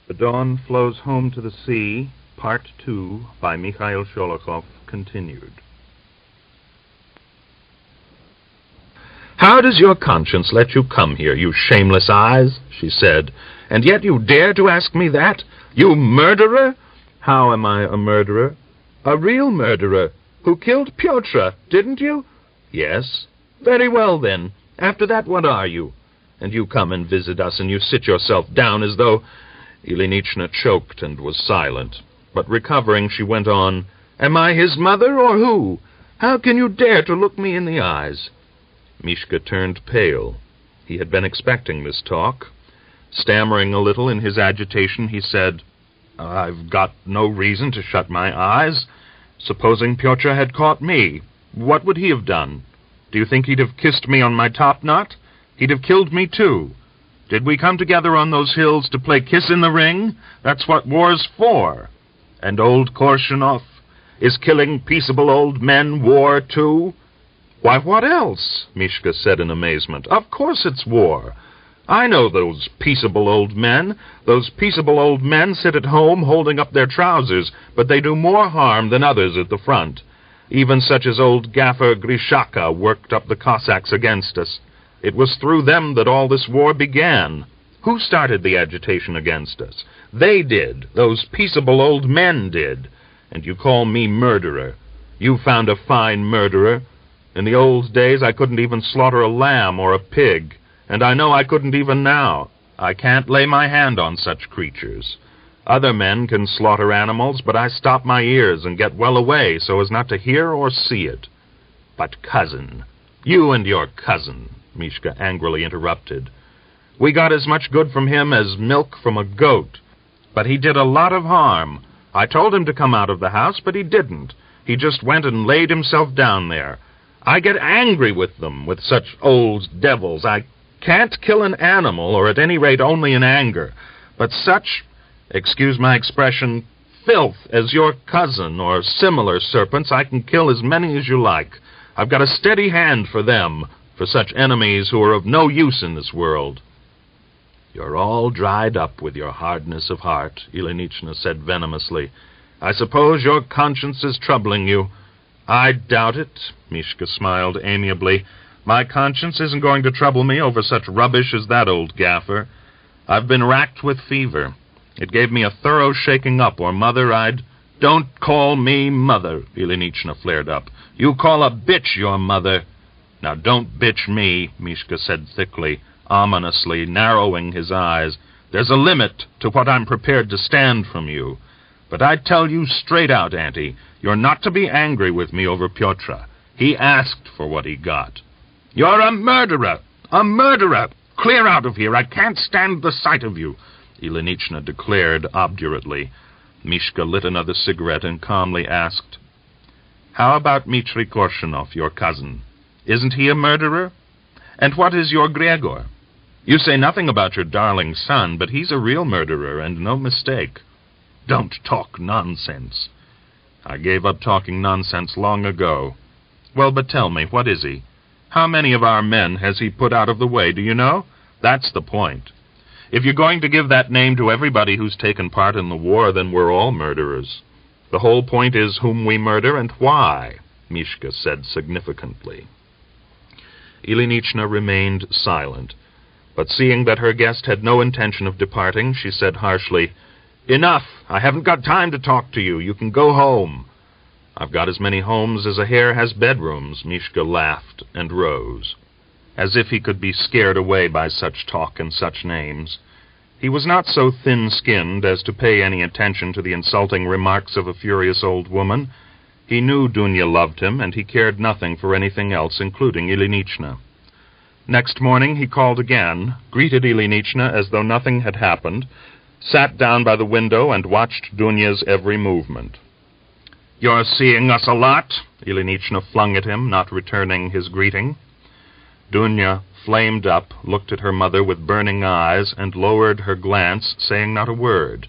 The Dawn Flows Home to the Sea, Part 2, by Mikhail Sholokhov, continued. "How does your conscience let you come here, you shameless eyes?" she said. "And yet you dare to ask me that? You murderer!" "How am I a murderer?" "A real murderer, who killed Pyotr, didn't you?" "Yes." "Very well, then. After that, what are you? And you come and visit us, and you sit yourself down as though—" Ilinichna choked and was silent. But recovering, she went on, "Am I his mother, or who? How can you dare to look me in the eyes?" Mishka turned pale. He had been expecting this talk. Stammering a little in his agitation, he said, "I've got no reason to shut my eyes. Supposing Pyotr had caught me, what would he have done? Do you think he'd have kissed me on my topknot? He'd have killed me too. Did we come together on those hills to play kiss in the ring? That's what war's for. And old Korshunov is killing peaceable old men war too?" "Why, what else?" Mishka said in amazement. "Of course it's war. I know those peaceable old men. Those peaceable old men sit at home holding up their trousers, but they do more harm than others at the front. Even such as old Gaffer Grishaka worked up the Cossacks against us. It was through them that all this war began. Who started the agitation against us? They did. Those peaceable old men did. And you call me murderer. You found a fine murderer. In the old days I couldn't even slaughter a lamb or a pig, and I know I couldn't even now. I can't lay my hand on such creatures. Other men can slaughter animals, but I stop my ears and get well away so as not to hear or see it. But cousin, you and your cousin," Mishka angrily interrupted. "We got as much good from him as milk from a goat. But he did a lot of harm. I told him to come out of the house, but he didn't. He just went and laid himself down there. I get angry with them, with such old devils. I can't kill an animal, or at any rate only in anger. But such, excuse my expression, filth as your cousin or similar serpents, I can kill as many as you like. I've got a steady hand for them, for such enemies who are of no use in this world." "You're all dried up with your hardness of heart," Ilinichna said venomously. "I suppose your conscience is troubling you." "I doubt it," Mishka smiled amiably. "My conscience isn't going to trouble me over such rubbish as that old gaffer. I've been racked with fever. It gave me a thorough shaking up, or mother, I'd—" "Don't call me mother," Ilinichna flared up. "You call a bitch your mother." "Now don't bitch me," Mishka said thickly, ominously, narrowing his eyes. "There's a limit to what I'm prepared to stand from you. But I tell you straight out, Auntie, you're not to be angry with me over Pyotr. He asked for what he got." "You're a murderer! A murderer! Clear out of here! I can't stand the sight of you," Ilinichna declared obdurately. Mishka lit another cigarette and calmly asked, "How about Dmitri Korshunov, your cousin? Isn't he a murderer? And what is your Gregor? You say nothing about your darling son, but he's a real murderer, and no mistake." "Don't talk nonsense." "I gave up talking nonsense long ago." "Well, but tell me, what is he? How many of our men has he put out of the way, do you know? That's the point. If you're going to give that name to everybody who's taken part in the war, then we're all murderers. The whole point is whom we murder and why," Mishka said significantly. Ilinichna remained silent, but seeing that her guest had no intention of departing, she said harshly, "Enough! I haven't got time to talk to you. You can go home." "I've got as many homes as a hare has bedrooms," Mishka laughed and rose, as if he could be scared away by such talk and such names. He was not so thin-skinned as to pay any attention to the insulting remarks of a furious old woman. He knew Dunya loved him, and he cared nothing for anything else, including Ilinichna. Next morning he called again, greeted Ilinichna as though nothing had happened, sat down by the window and watched Dunya's every movement. "You're seeing us a lot," Ilinichna flung at him, not returning his greeting. Dunya flamed up, looked at her mother with burning eyes, and lowered her glance, saying not a word.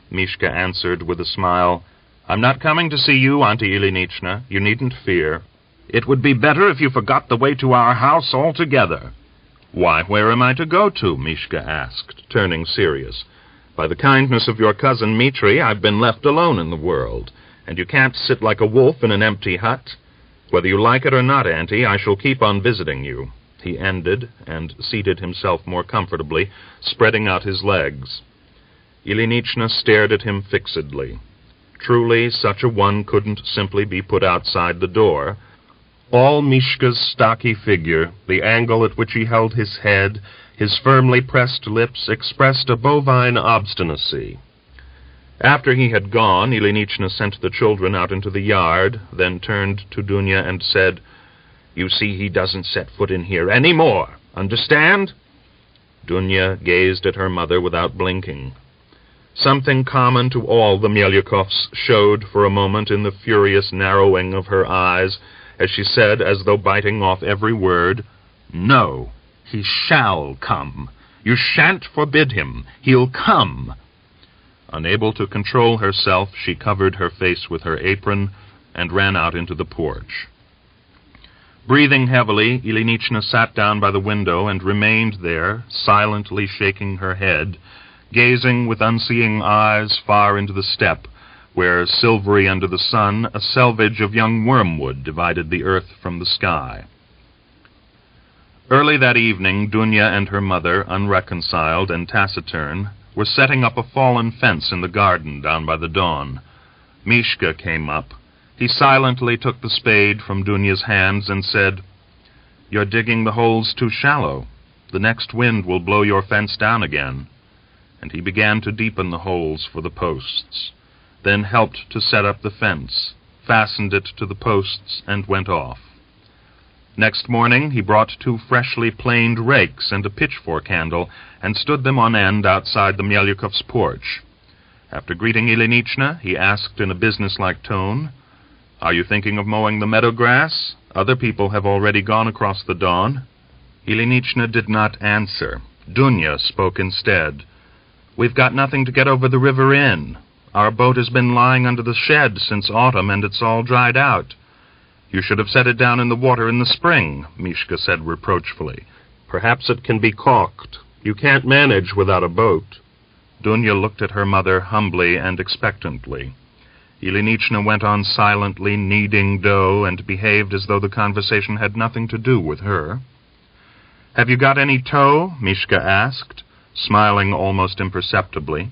Mishka answered with a smile, "I'm not coming to see you, Auntie Ilinichna. You needn't fear. It would be better if you forgot the way to our house altogether." "Why, where am I to go to?" Mishka asked, turning serious. By the kindness of your cousin Mitri, I've been left alone in the world, and you can't sit like a wolf in an empty hut. Whether you like it or not, Auntie, I shall keep on visiting you," he ended, and seated himself more comfortably, spreading out his legs. Ilinichna stared at him fixedly. Truly, such a one couldn't simply be put outside the door. All Mishka's stocky figure, the angle at which he held his head, his firmly pressed lips, expressed a bovine obstinacy. After he had gone, Ilinichna sent the children out into the yard, then turned to Dunya and said, "You see he doesn't set foot in here any more. Understand?" Dunya gazed at her mother without blinking. Something common to all the Melyukovs showed for a moment in the furious narrowing of her eyes, as she said, as though biting off every word, "No, he shall come. You shan't forbid him. He'll come." Unable to control herself, she covered her face with her apron and ran out into the porch. Breathing heavily, Ilinichna sat down by the window and remained there, silently shaking her head, gazing with unseeing eyes far into the steppe, where, silvery under the sun, a selvage of young wormwood divided the earth from the sky. Early that evening, Dunya and her mother, unreconciled and taciturn, were setting up a fallen fence in the garden down by the Don. Mishka came up. He silently took the spade from Dunya's hands and said, "You're digging the holes too shallow. The next wind will blow your fence down again." And he began to deepen the holes for the posts, then helped to set up the fence, fastened it to the posts, and went off. Next morning he brought 2 freshly planed rakes and a pitchfork handle, and stood them on end outside the Melyukovs' porch. After greeting Ilinichna, he asked in a businesslike tone, "Are you thinking of mowing the meadow grass? Other people have already gone across the Don." Ilinichna did not answer. Dunya spoke instead. "We've got nothing to get over the river in. Our boat has been lying under the shed since autumn, and it's all dried out." "You should have set it down in the water in the spring," Mishka said reproachfully. "Perhaps it can be caulked. You can't manage without a boat." Dunya looked at her mother humbly and expectantly. Ilinichna went on silently kneading dough and behaved as though the conversation had nothing to do with her. "Have you got any tow?" Mishka asked, smiling almost imperceptibly.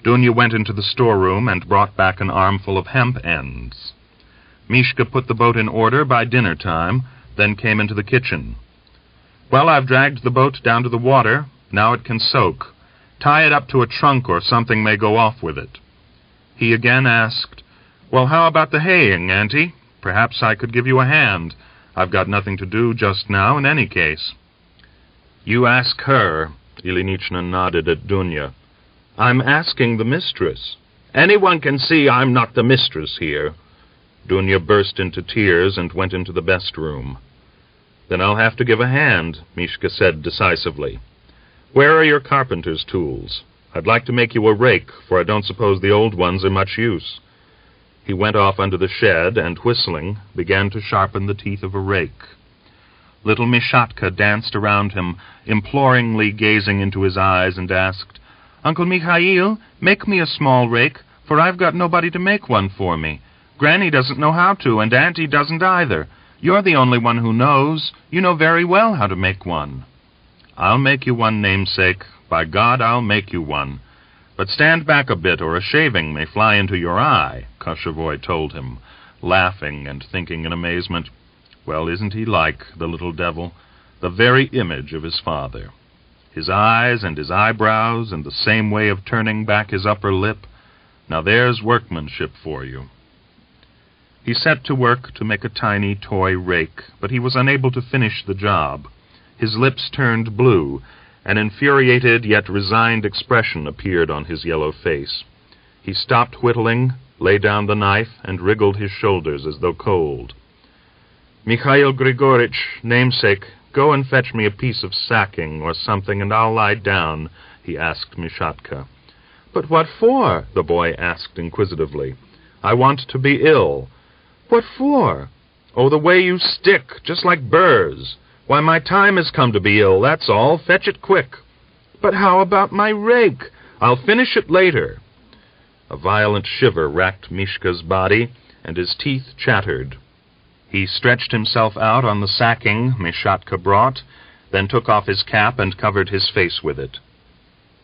Dunya went into the storeroom and brought back an armful of hemp ends. Mishka put the boat in order by dinner time, then came into the kitchen. "Well, I've dragged the boat down to the water. Now it can soak. Tie it up to a trunk or something may go off with it." He again asked, "Well, how about the haying, Auntie? Perhaps I could give you a hand. I've got nothing to do just now in any case." "You ask her," Ilinichna nodded at Dunya. "I'm asking the mistress. Anyone can see I'm not the mistress here." Dunya burst into tears and went into the best room. "Then I'll have to give a hand," Mishka said decisively. "Where are your carpenter's tools? I'd like to make you a rake, for I don't suppose the old ones are much use." He went off under the shed and, whistling, began to sharpen the teeth of a rake. Little Mishatka danced around him, imploringly gazing into his eyes, and asked, "Uncle Mikhail, make me a small rake, for I've got nobody to make one for me. Granny doesn't know how to, and Auntie doesn't either. You're the only one who knows. You know very well how to make one." "I'll make you one, namesake. By God, I'll make you one. But stand back a bit, or a shaving may fly into your eye," Koshevoy told him, laughing and thinking in amazement, "Well, isn't he like, the little devil, the very image of his father? His eyes and his eyebrows, and the same way of turning back his upper lip. Now there's workmanship for you." He set to work to make a tiny toy rake, but he was unable to finish the job. His lips turned blue. An infuriated yet resigned expression appeared on his yellow face. He stopped whittling, lay down the knife, and wriggled his shoulders as though cold. "Mikhail Grigoritch, namesake, go and fetch me a piece of sacking or something, and I'll lie down," he asked Mishatka. "But what for?" the boy asked inquisitively. "I want to be ill." "What for?" "Oh, the way you stick, just like burrs. Why, my time has come to be ill, that's all. Fetch it quick." "But how about my rake? I'll finish it later." A violent shiver racked Mishka's body, and his teeth chattered. He stretched himself out on the sacking Mishatka brought, then took off his cap and covered his face with it.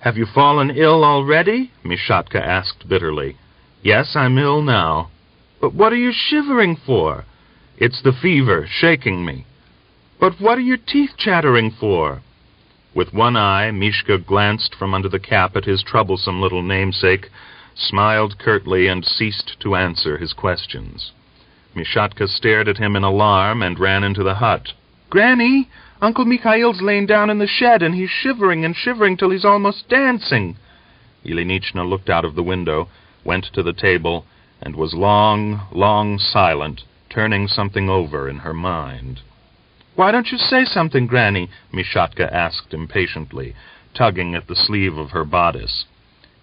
"Have you fallen ill already?" Mishatka asked bitterly. "Yes, I'm ill now." "But what are you shivering for?" "It's the fever, shaking me." "But what are your teeth chattering for?" With one eye, Mishka glanced from under the cap at his troublesome little namesake, smiled curtly, and ceased to answer his questions. Mishatka stared at him in alarm and ran into the hut. "Granny, Uncle Mikhail's lain down in the shed, and he's shivering and shivering till he's almost dancing." Ilinichna looked out of the window, went to the table, and was long silent, turning something over in her mind. "Why don't you say something, Granny?" Mishatka asked impatiently, tugging at the sleeve of her bodice.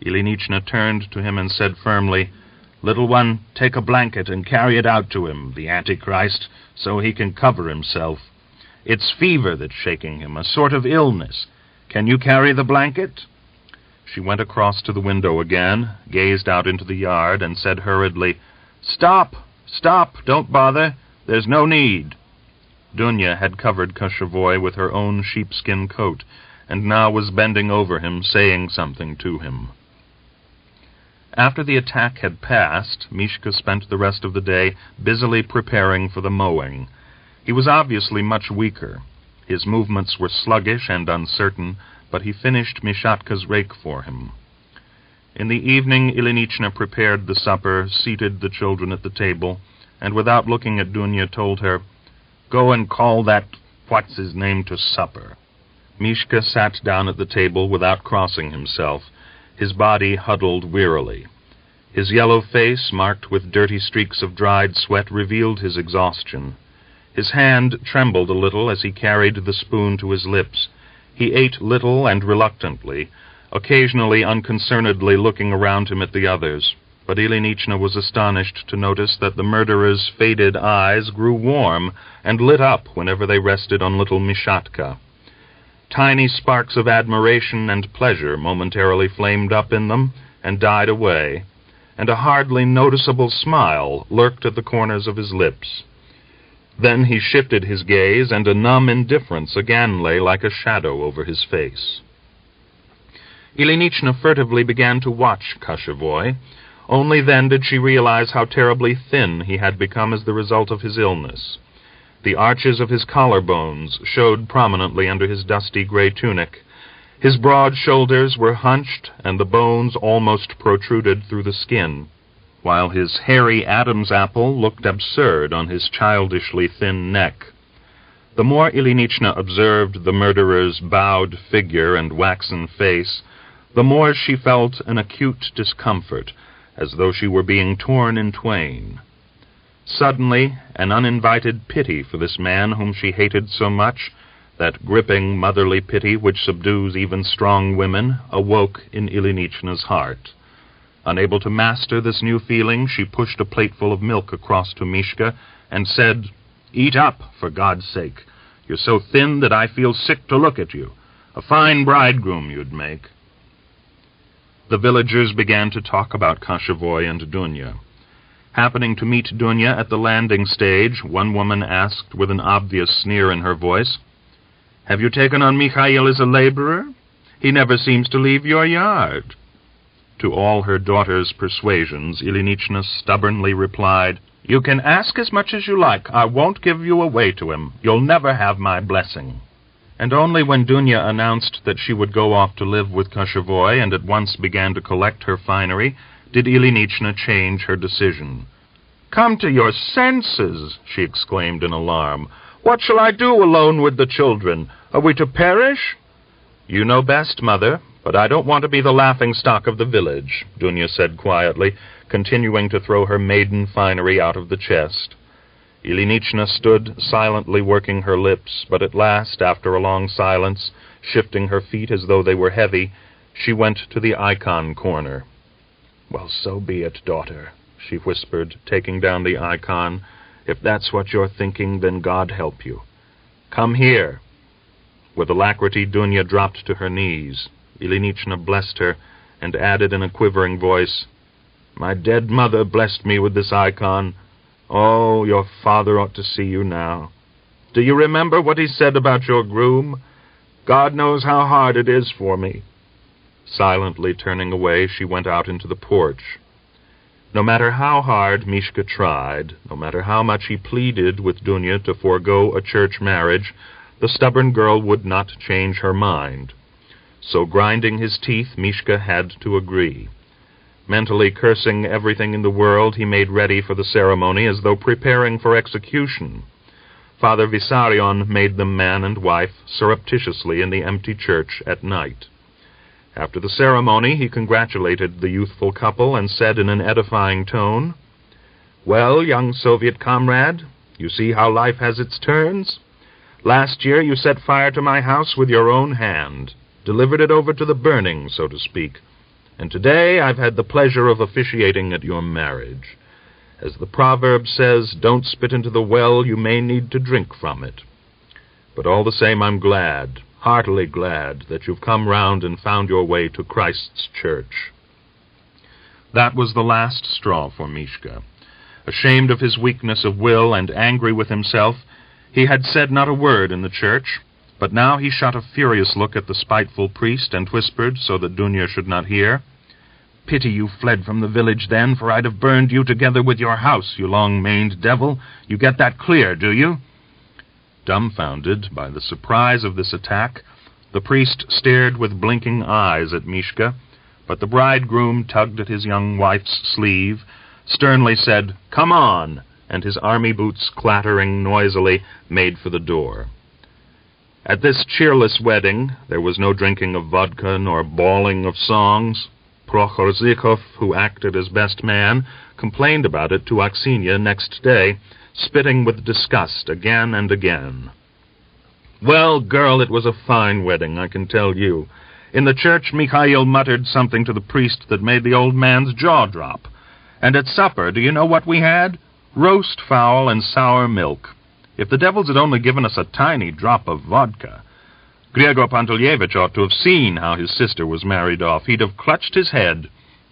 Ilinichna turned to him and said firmly, "Little one, take a blanket and carry it out to him, the Antichrist, so he can cover himself. It's fever that's shaking him, a sort of illness. Can you carry the blanket?" She went across to the window again, gazed out into the yard, and said hurriedly, Stop, don't bother. There's no need." Dunya had covered Koshevoy with her own sheepskin coat, and now was bending over him, saying something to him. After the attack had passed, Mishka spent the rest of the day busily preparing for the mowing. He was obviously much weaker. His movements were sluggish and uncertain, but he finished Mishatka's rake for him. In the evening, Ilinichna prepared the supper, seated the children at the table, and without looking at Dunya told her, "Go and call that what's-his-name to supper." Mishka sat down at the table without crossing himself, his body huddled wearily. His yellow face, marked with dirty streaks of dried sweat, revealed his exhaustion. His hand trembled a little as he carried the spoon to his lips. He ate little and reluctantly, occasionally unconcernedly looking around him at the others. But Ilinichna was astonished to notice that the murderer's faded eyes grew warm and lit up whenever they rested on little Mishatka. Tiny sparks of admiration and pleasure momentarily flamed up in them and died away, and a hardly noticeable smile lurked at the corners of his lips. Then he shifted his gaze, and a numb indifference again lay like a shadow over his face. Ilinichna furtively began to watch Koshevoy. Only then did she realize how terribly thin he had become as the result of his illness. The arches of his collarbones showed prominently under his dusty gray tunic. His broad shoulders were hunched, and the bones almost protruded through the skin, while his hairy Adam's apple looked absurd on his childishly thin neck. The more Ilinichna observed the murderer's bowed figure and waxen face, the more she felt an acute discomfort, as though she were being torn in twain. Suddenly, an uninvited pity for this man whom she hated so much, that gripping motherly pity which subdues even strong women, awoke in Ilinichna's heart. Unable to master this new feeling, she pushed a plateful of milk across to Mishka and said, "Eat up, for God's sake. You're so thin that I feel sick to look at you. A fine bridegroom you'd make." The villagers began to talk about Koshevoy and Dunya. Happening to meet Dunya at the landing stage, one woman asked with an obvious sneer in her voice, "Have you taken on Mikhail as a laborer? He never seems to leave your yard." To all her daughter's persuasions, Ilinichna stubbornly replied, "You can ask as much as you like. I won't give you away to him. You'll never have my blessing." And only when Dunya announced that she would go off to live with Koshevoy and at once began to collect her finery, did Ilinichna change her decision. "Come to your senses," she exclaimed in alarm. "What shall I do alone with the children? Are we to perish?" "You know best, Mother, but I don't want to be the laughing-stock of the village," Dunya said quietly, continuing to throw her maiden finery out of the chest. Ilinichna stood silently working her lips, but at last, after a long silence, shifting her feet as though they were heavy, she went to the icon corner. "Well, so be it, daughter," she whispered, taking down the icon. "If that's what you're thinking, then God help you. Come here." With alacrity, Dunya dropped to her knees. Ilinichna blessed her, and added in a quivering voice, "My dead mother blessed me with this icon. Oh, your father ought to see you now. Do you remember what he said about your groom? God knows how hard it is for me." Silently turning away, she went out into the porch. No matter how hard Mishka tried, no matter how much he pleaded with Dunya to forego a church marriage, the stubborn girl would not change her mind. So grinding his teeth, Mishka had to agree. Mentally cursing everything in the world, he made ready for the ceremony as though preparing for execution. Father Vissarion made them man and wife surreptitiously in the empty church at night. After the ceremony, he congratulated the youthful couple and said in an edifying tone, "Well, young Soviet comrade, you see how life has its turns? Last year you set fire to my house with your own hand, delivered it over to the burning, so to speak, and today I've had the pleasure of officiating at your marriage. As the proverb says, don't spit into the well, you may need to drink from it. But all the same, I'm glad, heartily glad, that you've come round and found your way to Christ's church." That was the last straw for Mishka. Ashamed of his weakness of will and angry with himself, he had said not a word in the church, but now he shot a furious look at the spiteful priest and whispered, so that Dunya should not hear, "Pity you fled from the village then, for I'd have burned you together with your house, you long-maned devil. You get that clear, do you?" Dumbfounded by the surprise of this attack, the priest stared with blinking eyes at Mishka, but the bridegroom tugged at his young wife's sleeve, sternly said, "Come on," and his army boots clattering noisily made for the door. At this cheerless wedding there was no drinking of vodka nor bawling of songs. Prokhorezhikov, who acted as best man, complained about it to Aksiniya next day, spitting with disgust again and again. "Well, girl, it was a fine wedding, I can tell you. In the church, Mikhail muttered something to the priest that made the old man's jaw drop. And at supper, do you know what we had? Roast fowl and sour milk. If the devils had only given us a tiny drop of vodka. Griegor Pantelyevich ought to have seen how his sister was married off. He'd have clutched his head.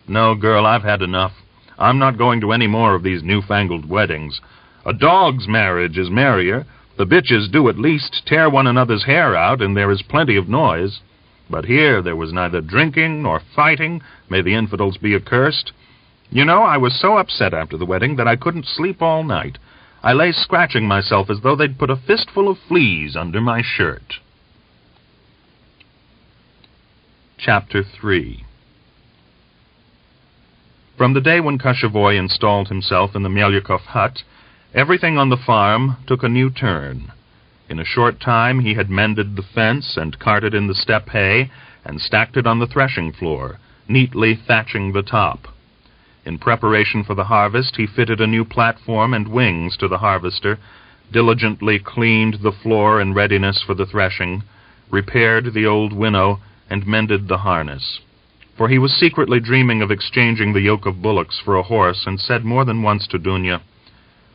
No, girl, I've had enough. I'm not going to any more of these newfangled weddings. A dog's marriage is merrier. The bitches do at least tear one another's hair out, and there is plenty of noise. But here there was neither drinking nor fighting. May the infidels be accursed. You know, I was so upset after the wedding that I couldn't sleep all night. I lay scratching myself as though they'd put a fistful of fleas under my shirt." Chapter 3. From the day when Koshevoy installed himself in the Melyukov hut, everything on the farm took a new turn. In a short time he had mended the fence and carted in the steppe hay and stacked it on the threshing floor, neatly thatching the top. In preparation for the harvest, he fitted a new platform and wings to the harvester, diligently cleaned the floor in readiness for the threshing, repaired the old winnow, and mended the harness. For he was secretly dreaming of exchanging the yoke of bullocks for a horse, and said more than once to Dunya,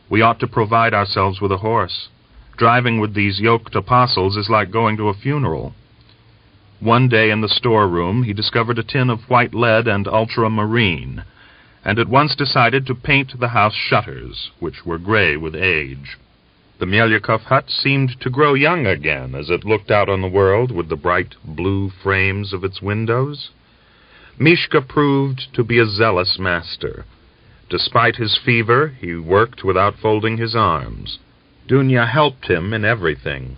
"We ought to provide ourselves with a horse. Driving with these yoked apostles is like going to a funeral." One day in the storeroom he discovered a tin of white lead and ultramarine, and at once decided to paint the house shutters, which were gray with age. The Melyukov hut seemed to grow young again as it looked out on the world with the bright blue frames of its windows. Mishka proved to be a zealous master. Despite his fever, he worked without folding his arms. Dunya helped him in everything.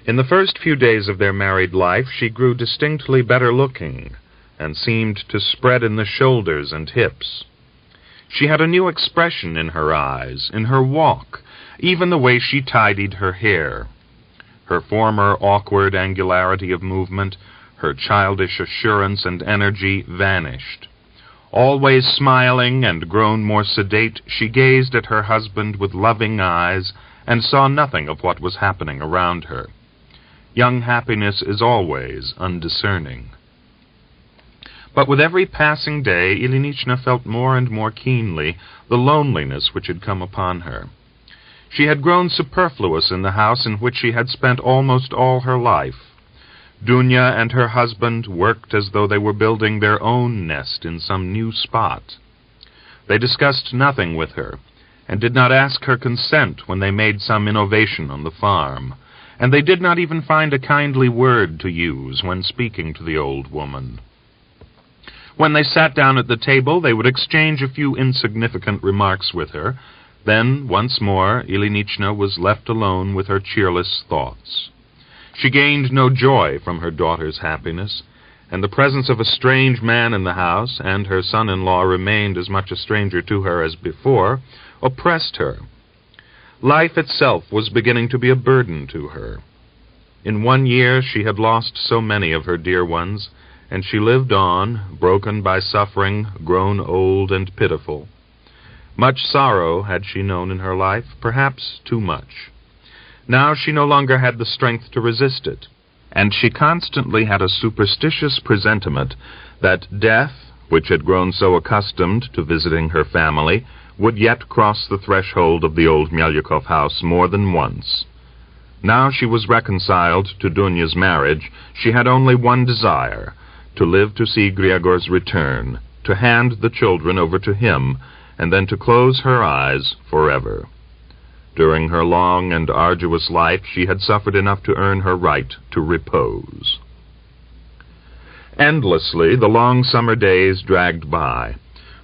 In the first few days of their married life, she grew distinctly better looking, and seemed to spread in the shoulders and hips. She had a new expression in her eyes, in her walk, even the way she tidied her hair. Her former awkward angularity of movement, her childish assurance and energy vanished. Always smiling and grown more sedate, she gazed at her husband with loving eyes and saw nothing of what was happening around her. Young happiness is always undiscerning. But with every passing day, Ilinichna felt more and more keenly the loneliness which had come upon her. She had grown superfluous in the house in which she had spent almost all her life. Dunya and her husband worked as though they were building their own nest in some new spot. They discussed nothing with her, and did not ask her consent when they made some innovation on the farm, and they did not even find a kindly word to use when speaking to the old woman. When they sat down at the table, they would exchange a few insignificant remarks with her. Then, once more, Ilinichna was left alone with her cheerless thoughts. She gained no joy from her daughter's happiness, and the presence of a strange man in the house, and her son-in-law remained as much a stranger to her as before, oppressed her. Life itself was beginning to be a burden to her. In 1 year she had lost so many of her dear ones, and she lived on, broken by suffering, grown old and pitiful. Much sorrow had she known in her life, perhaps too much. Now she no longer had the strength to resist it, and she constantly had a superstitious presentiment that death, which had grown so accustomed to visiting her family, would yet cross the threshold of the old Melyukov house more than once. Now she was reconciled to Dunya's marriage. She had only one desire, to live to see Gregor's return, to hand the children over to him, and then to close her eyes forever. During her long and arduous life, she had suffered enough to earn her right to repose. Endlessly, the long summer days dragged by.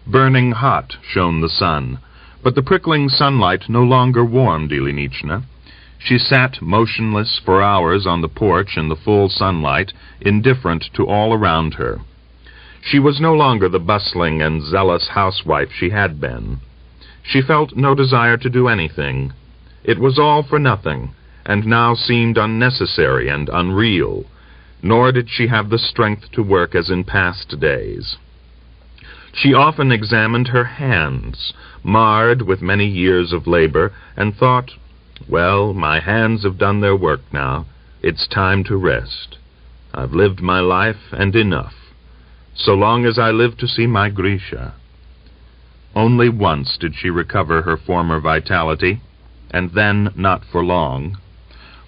Burning hot shone the sun, but the prickling sunlight no longer warmed Ilinichna. She sat motionless for hours on the porch in the full sunlight, indifferent to all around her. She was no longer the bustling and zealous housewife she had been. She felt no desire to do anything. It was all for nothing, and now seemed unnecessary and unreal, nor did she have the strength to work as in past days. She often examined her hands, marred with many years of labor, and thought, "Well, my hands have done their work now. It's time to rest. I've lived my life, and enough. So long as I live to see my Grisha." Only once did she recover her former vitality, and then not for long.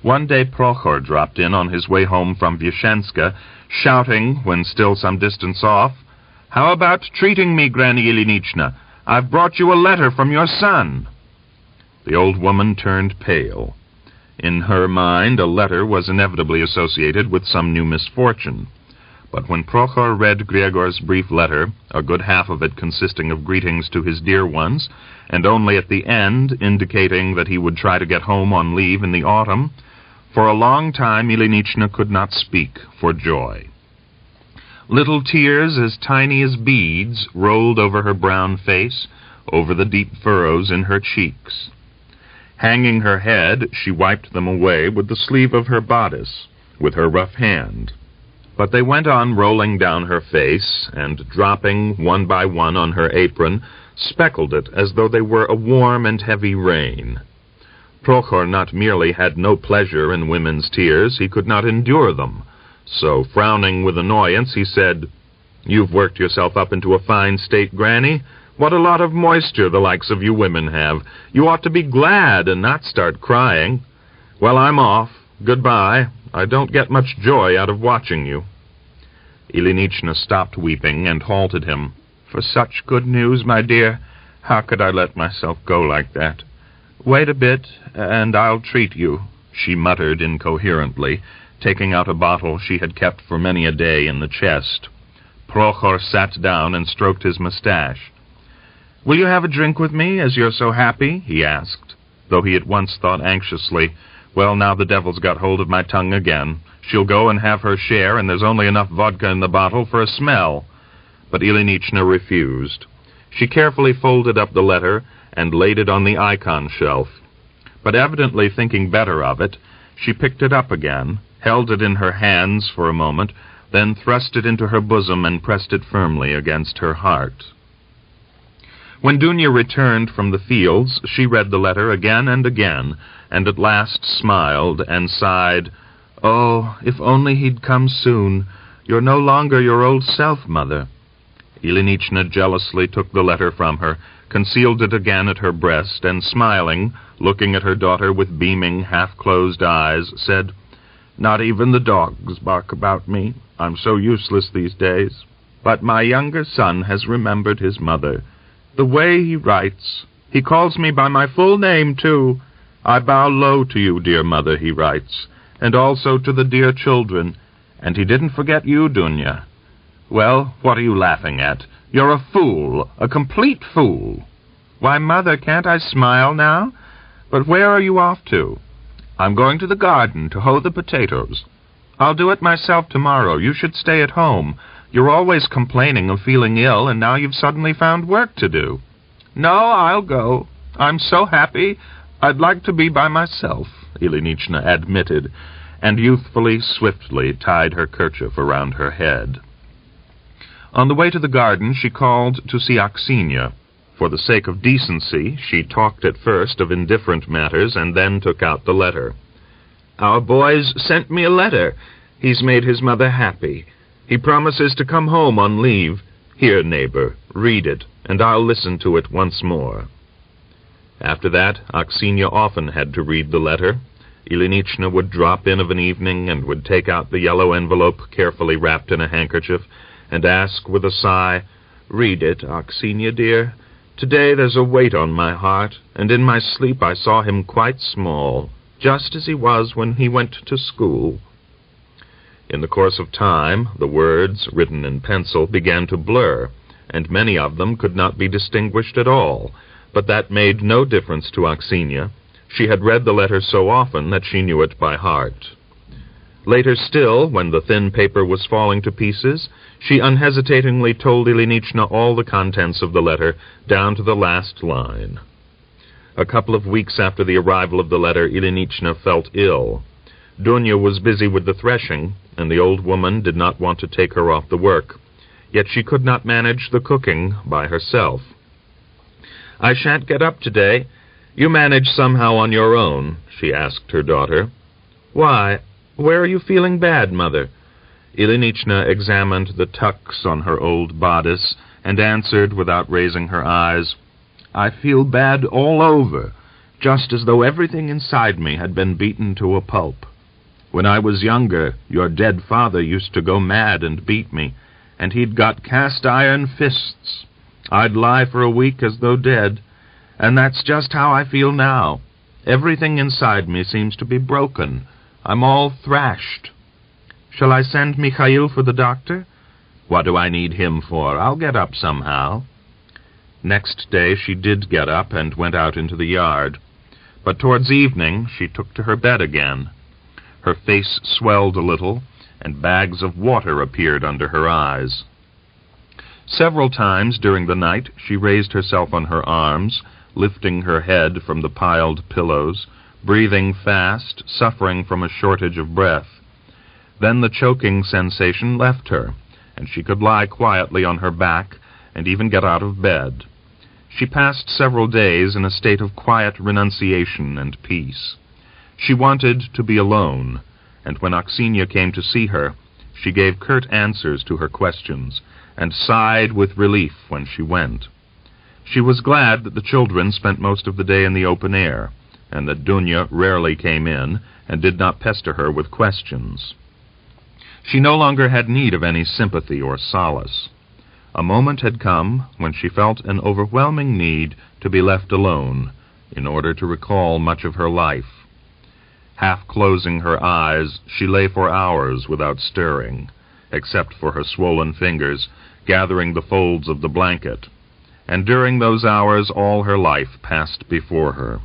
One day Prokhor dropped in on his way home from Vyashenska, shouting, when still some distance off, "How about treating me, Granny Ilinichna? I've brought you a letter from your son." The old woman turned pale. In her mind, a letter was inevitably associated with some new misfortune. But when Prokhor read Gregor's brief letter, a good half of it consisting of greetings to his dear ones, and only at the end indicating that he would try to get home on leave in the autumn, for a long time Ilinichna could not speak for joy. Little tears as tiny as beads rolled over her brown face, over the deep furrows in her cheeks. Hanging her head, she wiped them away with the sleeve of her bodice, with her rough hand. But they went on rolling down her face, and dropping one by one on her apron, speckled it as though they were a warm and heavy rain. Prokhor not merely had no pleasure in women's tears, he could not endure them. So, frowning with annoyance, he said, "You've worked yourself up into a fine state, Granny. What a lot of moisture the likes of you women have. You ought to be glad and not start crying. Well, I'm off. Goodbye. I don't get much joy out of watching you." Ilinichna stopped weeping and halted him. "For such good news, my dear, how could I let myself go like that? Wait a bit, and I'll treat you," she muttered incoherently, taking out a bottle she had kept for many a day in the chest. Prokhor sat down and stroked his mustache. "Will you have a drink with me, as you're so happy?" he asked, though he at once thought anxiously, "Well, now the devil's got hold of my tongue again. She'll go and have her share, and there's only enough vodka in the bottle for a smell." But Ilinichna refused. She carefully folded up the letter and laid it on the icon shelf. But evidently thinking better of it, she picked it up again, held it in her hands for a moment, then thrust it into her bosom and pressed it firmly against her heart. When Dunya returned from the fields, she read the letter again and again, and at last smiled and sighed, "Oh, if only he'd come soon. You're no longer your old self, Mother." Ilinichna jealously took the letter from her, concealed it again at her breast, and smiling, looking at her daughter with beaming, half-closed eyes, said, Not even the dogs bark about me. I'm so useless these days. But my younger son has remembered his mother. The way he writes. He calls me by my full name, too. I bow low to you, dear mother, he writes, and also to the dear children. And he didn't forget you, Dunya. Well, what are you laughing at? You're a fool, a complete fool. Why, Mother, can't I smile now? But where are you off to? I'm going to the garden to hoe the potatoes. I'll do it myself tomorrow. You should stay at home. You're always complaining of feeling ill, and now you've suddenly found work to do. No, I'll go. I'm so happy. I'd like to be by myself, Ilinichna admitted, and youthfully, swiftly tied her kerchief around her head. On the way to the garden, she called to see Aksenia. For the sake of decency, she talked at first of indifferent matters and then took out the letter. Our boy's sent me a letter. He's made his mother happy. He promises to come home on leave. Here, neighbor, read it, and I'll listen to it once more. After that, Aksenia often had to read the letter. Ilinichna would drop in of an evening and would take out the yellow envelope carefully wrapped in a handkerchief and ask with a sigh, Read it, Aksenia, dear. Today there's a weight on my heart, and in my sleep I saw him quite small, just as he was when he went to school. In the course of time, the words, written in pencil, began to blur, and many of them could not be distinguished at all, but that made no difference to Aksenia. She had read the letter so often that she knew it by heart. Later still, when the thin paper was falling to pieces, she unhesitatingly told Ilinichna all the contents of the letter, down to the last line. A couple of weeks after the arrival of the letter, Ilinichna felt ill. Dunya was busy with the threshing, and the old woman did not want to take her off the work. Yet she could not manage the cooking by herself. I shan't get up today. You manage somehow on your own, she asked her daughter. Why, where are you feeling bad, Mother? Ilinichna examined the tucks on her old bodice and answered without raising her eyes, I feel bad all over, just as though everything inside me had been beaten to a pulp. When I was younger, your dead father used to go mad and beat me, and he'd got cast-iron fists. I'd lie for a week as though dead, and that's just how I feel now. Everything inside me seems to be broken. I'm all thrashed. Shall I send Mikhail for the doctor? What do I need him for? I'll get up somehow. Next day she did get up and went out into the yard. But towards evening she took to her bed again. Her face swelled a little, and bags of water appeared under her eyes. Several times during the night she raised herself on her arms, lifting her head from the piled pillows, breathing fast, suffering from a shortage of breath. Then the choking sensation left her, and she could lie quietly on her back and even get out of bed. She passed several days in a state of quiet renunciation and peace. She wanted to be alone, and when Aksenia came to see her, she gave curt answers to her questions, and sighed with relief when she went. She was glad that the children spent most of the day in the open air, and that Dunya rarely came in and did not pester her with questions. She no longer had need of any sympathy or solace. A moment had come when she felt an overwhelming need to be left alone in order to recall much of her life. Half closing her eyes, she lay for hours without stirring, except for her swollen fingers gathering the folds of the blanket, and during those hours all her life passed before her.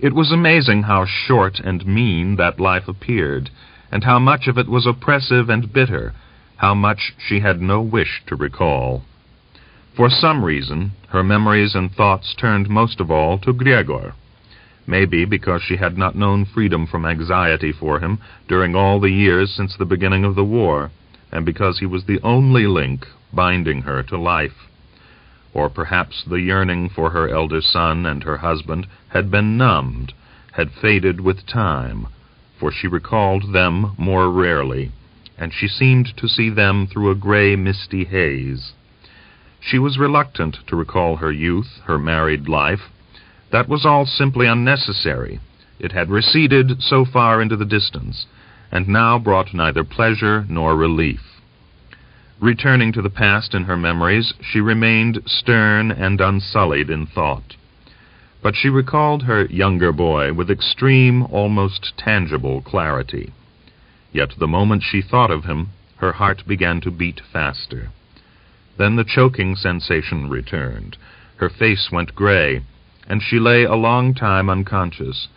It was amazing how short and mean that life appeared, and how much of it was oppressive and bitter, how much she had no wish to recall. For some reason, her memories and thoughts turned most of all to Gregor, maybe because she had not known freedom from anxiety for him during all the years since the beginning of the war, and because he was the only link binding her to life. Or perhaps the yearning for her elder son and her husband had been numbed, had faded with time, for she recalled them more rarely, and she seemed to see them through a gray, misty haze. She was reluctant to recall her youth, her married life. That was all simply unnecessary. It had receded so far into the distance, and now brought neither pleasure nor relief. Returning to the past in her memories, she remained stern and unsullied in thought. But she recalled her younger boy with extreme, almost tangible clarity. Yet the moment she thought of him, her heart began to beat faster. Then the choking sensation returned. Her face went gray, and she lay a long time unconscious.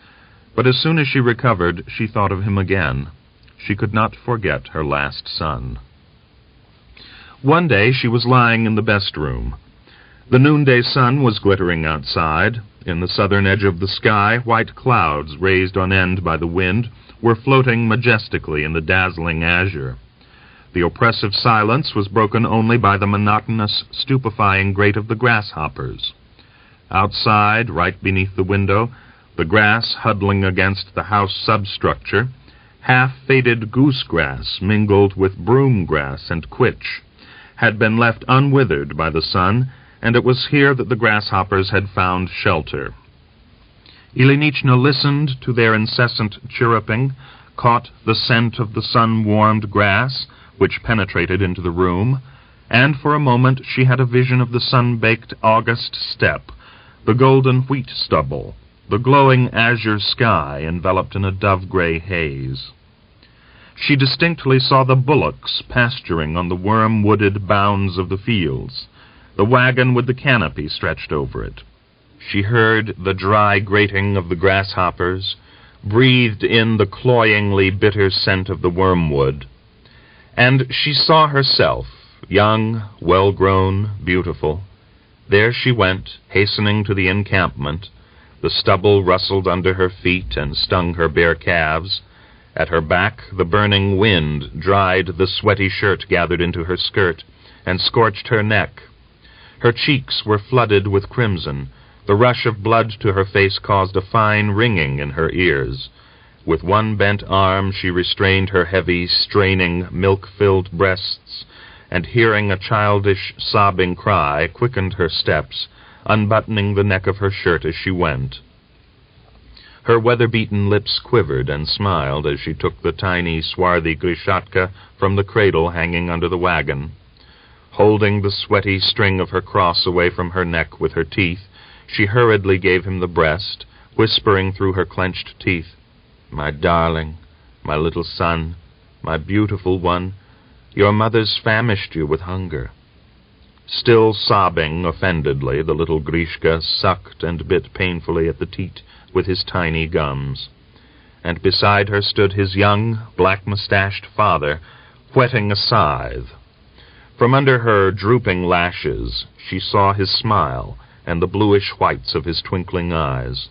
But as soon as she recovered, she thought of him again. She could not forget her last son. One day she was lying in the best room. The noonday sun was glittering outside. In the southern edge of the sky, white clouds, raised on end by the wind, were floating majestically in the dazzling azure. The oppressive silence was broken only by the monotonous, stupefying grate of the grasshoppers. Outside, right beneath the window, the grass huddling against the house substructure, half-faded goosegrass mingled with broom-grass and quitch, had been left unwithered by the sun, and it was here that the grasshoppers had found shelter. Ilinichna listened to their incessant chirruping, caught the scent of the sun-warmed grass, which penetrated into the room, and for a moment she had a vision of the sun-baked August steppe, the golden wheat stubble, the glowing azure sky enveloped in a dove-gray haze. She distinctly saw the bullocks pasturing on the worm-wooded bounds of the fields, the wagon with the canopy stretched over it. She heard the dry grating of the grasshoppers, breathed in the cloyingly bitter scent of the wormwood, and she saw herself, young, well-grown, beautiful. There she went, hastening to the encampment. The stubble rustled under her feet and stung her bare calves. At her back the burning wind dried the sweaty shirt gathered into her skirt and scorched her neck. Her cheeks were flooded with crimson. The rush of blood to her face caused a fine ringing in her ears. With one bent arm she restrained her heavy, straining, milk-filled breasts, and hearing a childish, sobbing cry, quickened her steps, unbuttoning the neck of her shirt as she went. Her weather-beaten lips quivered and smiled as she took the tiny, swarthy Grishatka from the cradle hanging under the wagon. Holding the sweaty string of her cross away from her neck with her teeth, she hurriedly gave him the breast, whispering through her clenched teeth, "My darling, my little son, my beautiful one, your mother's famished you with hunger." Still sobbing offendedly, the little Grishka sucked and bit painfully at the teat with his tiny gums. And beside her stood his young, black-mustached father, whetting a scythe. From under her drooping lashes she saw his smile and the bluish whites of his twinkling eyes.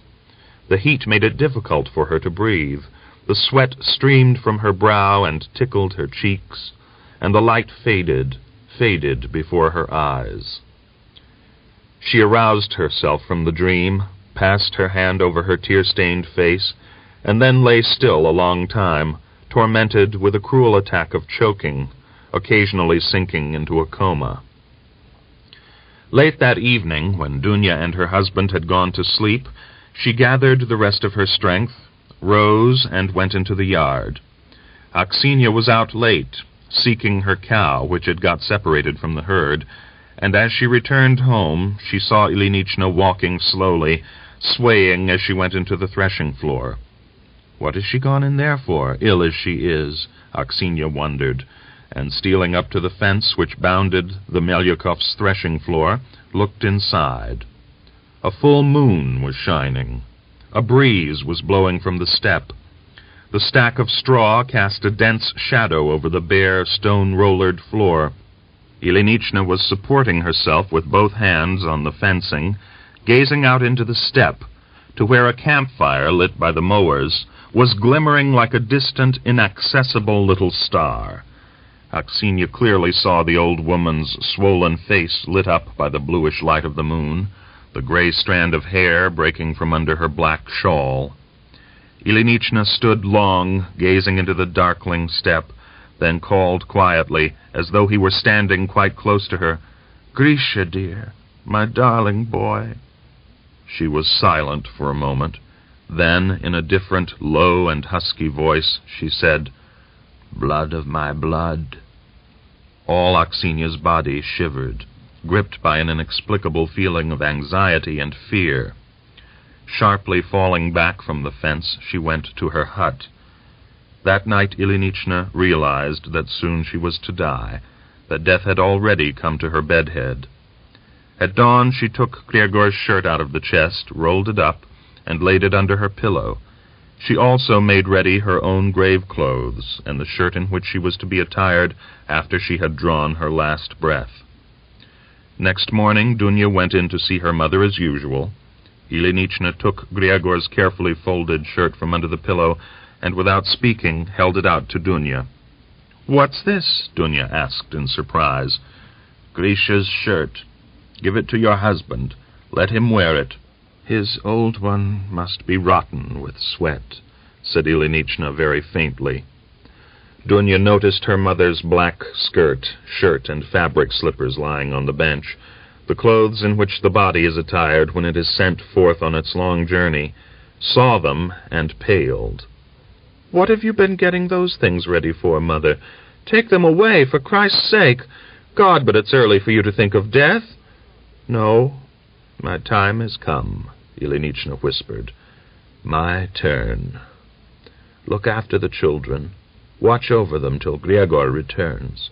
The heat made it difficult for her to breathe. The sweat streamed from her brow and tickled her cheeks, and the light faded before her eyes. She aroused herself from the dream, passed her hand over her tear-stained face, and then lay still a long time, tormented with a cruel attack of choking, occasionally sinking into a coma. Late that evening, when Dunya and her husband had gone to sleep, she gathered the rest of her strength, rose, and went into the yard. Aksenia was out late, seeking her cow, which had got separated from the herd, and as she returned home, she saw Ilinichna walking slowly, swaying as she went into the threshing floor. What has she gone in there for, ill as she is? Aksenia wondered, and stealing up to the fence which bounded the Melyakovs' threshing floor, looked inside. A full moon was shining. A breeze was blowing from the steppe. The stack of straw cast a dense shadow over the bare, stone-rollered floor. Ilinichna was supporting herself with both hands on the fencing, gazing out into the steppe, to where a campfire lit by the mowers was glimmering like a distant, inaccessible little star. Aksenia clearly saw the old woman's swollen face lit up by the bluish light of the moon, the gray strand of hair breaking from under her black shawl. Ilinichna stood long, gazing into the darkling steppe, then called quietly, as though he were standing quite close to her, "Grisha, dear, my darling boy." She was silent for a moment. Then, in a different, low and husky voice, she said, "Blood of my blood." All Aksinia's body shivered, gripped by an inexplicable feeling of anxiety and fear. Sharply falling back from the fence, she went to her hut. That night Ilinichna realized that soon she was to die, that death had already come to her bedhead. At dawn she took Gregor's shirt out of the chest, rolled it up, and laid it under her pillow. She also made ready her own grave clothes, and the shirt in which she was to be attired after she had drawn her last breath. Next morning Dunya went in to see her mother as usual. Ilinichna took Gregor's carefully folded shirt from under the pillow, and without speaking held it out to Dunya. "What's this?" Dunya asked in surprise. "Grisha's shirt. Give it to your husband. Let him wear it." "His old one must be rotten with sweat," said Ilinichna very faintly. Dunya noticed her mother's black skirt, shirt, and fabric slippers lying on the bench, the clothes in which the body is attired when it is sent forth on its long journey, saw them, and paled. "What have you been getting those things ready for, Mother? Take them away, for Christ's sake! God, but it's early for you to think of death!" "No, my time has come," Ilinichna whispered. "My turn. Look after the children. Watch over them till Gregor returns.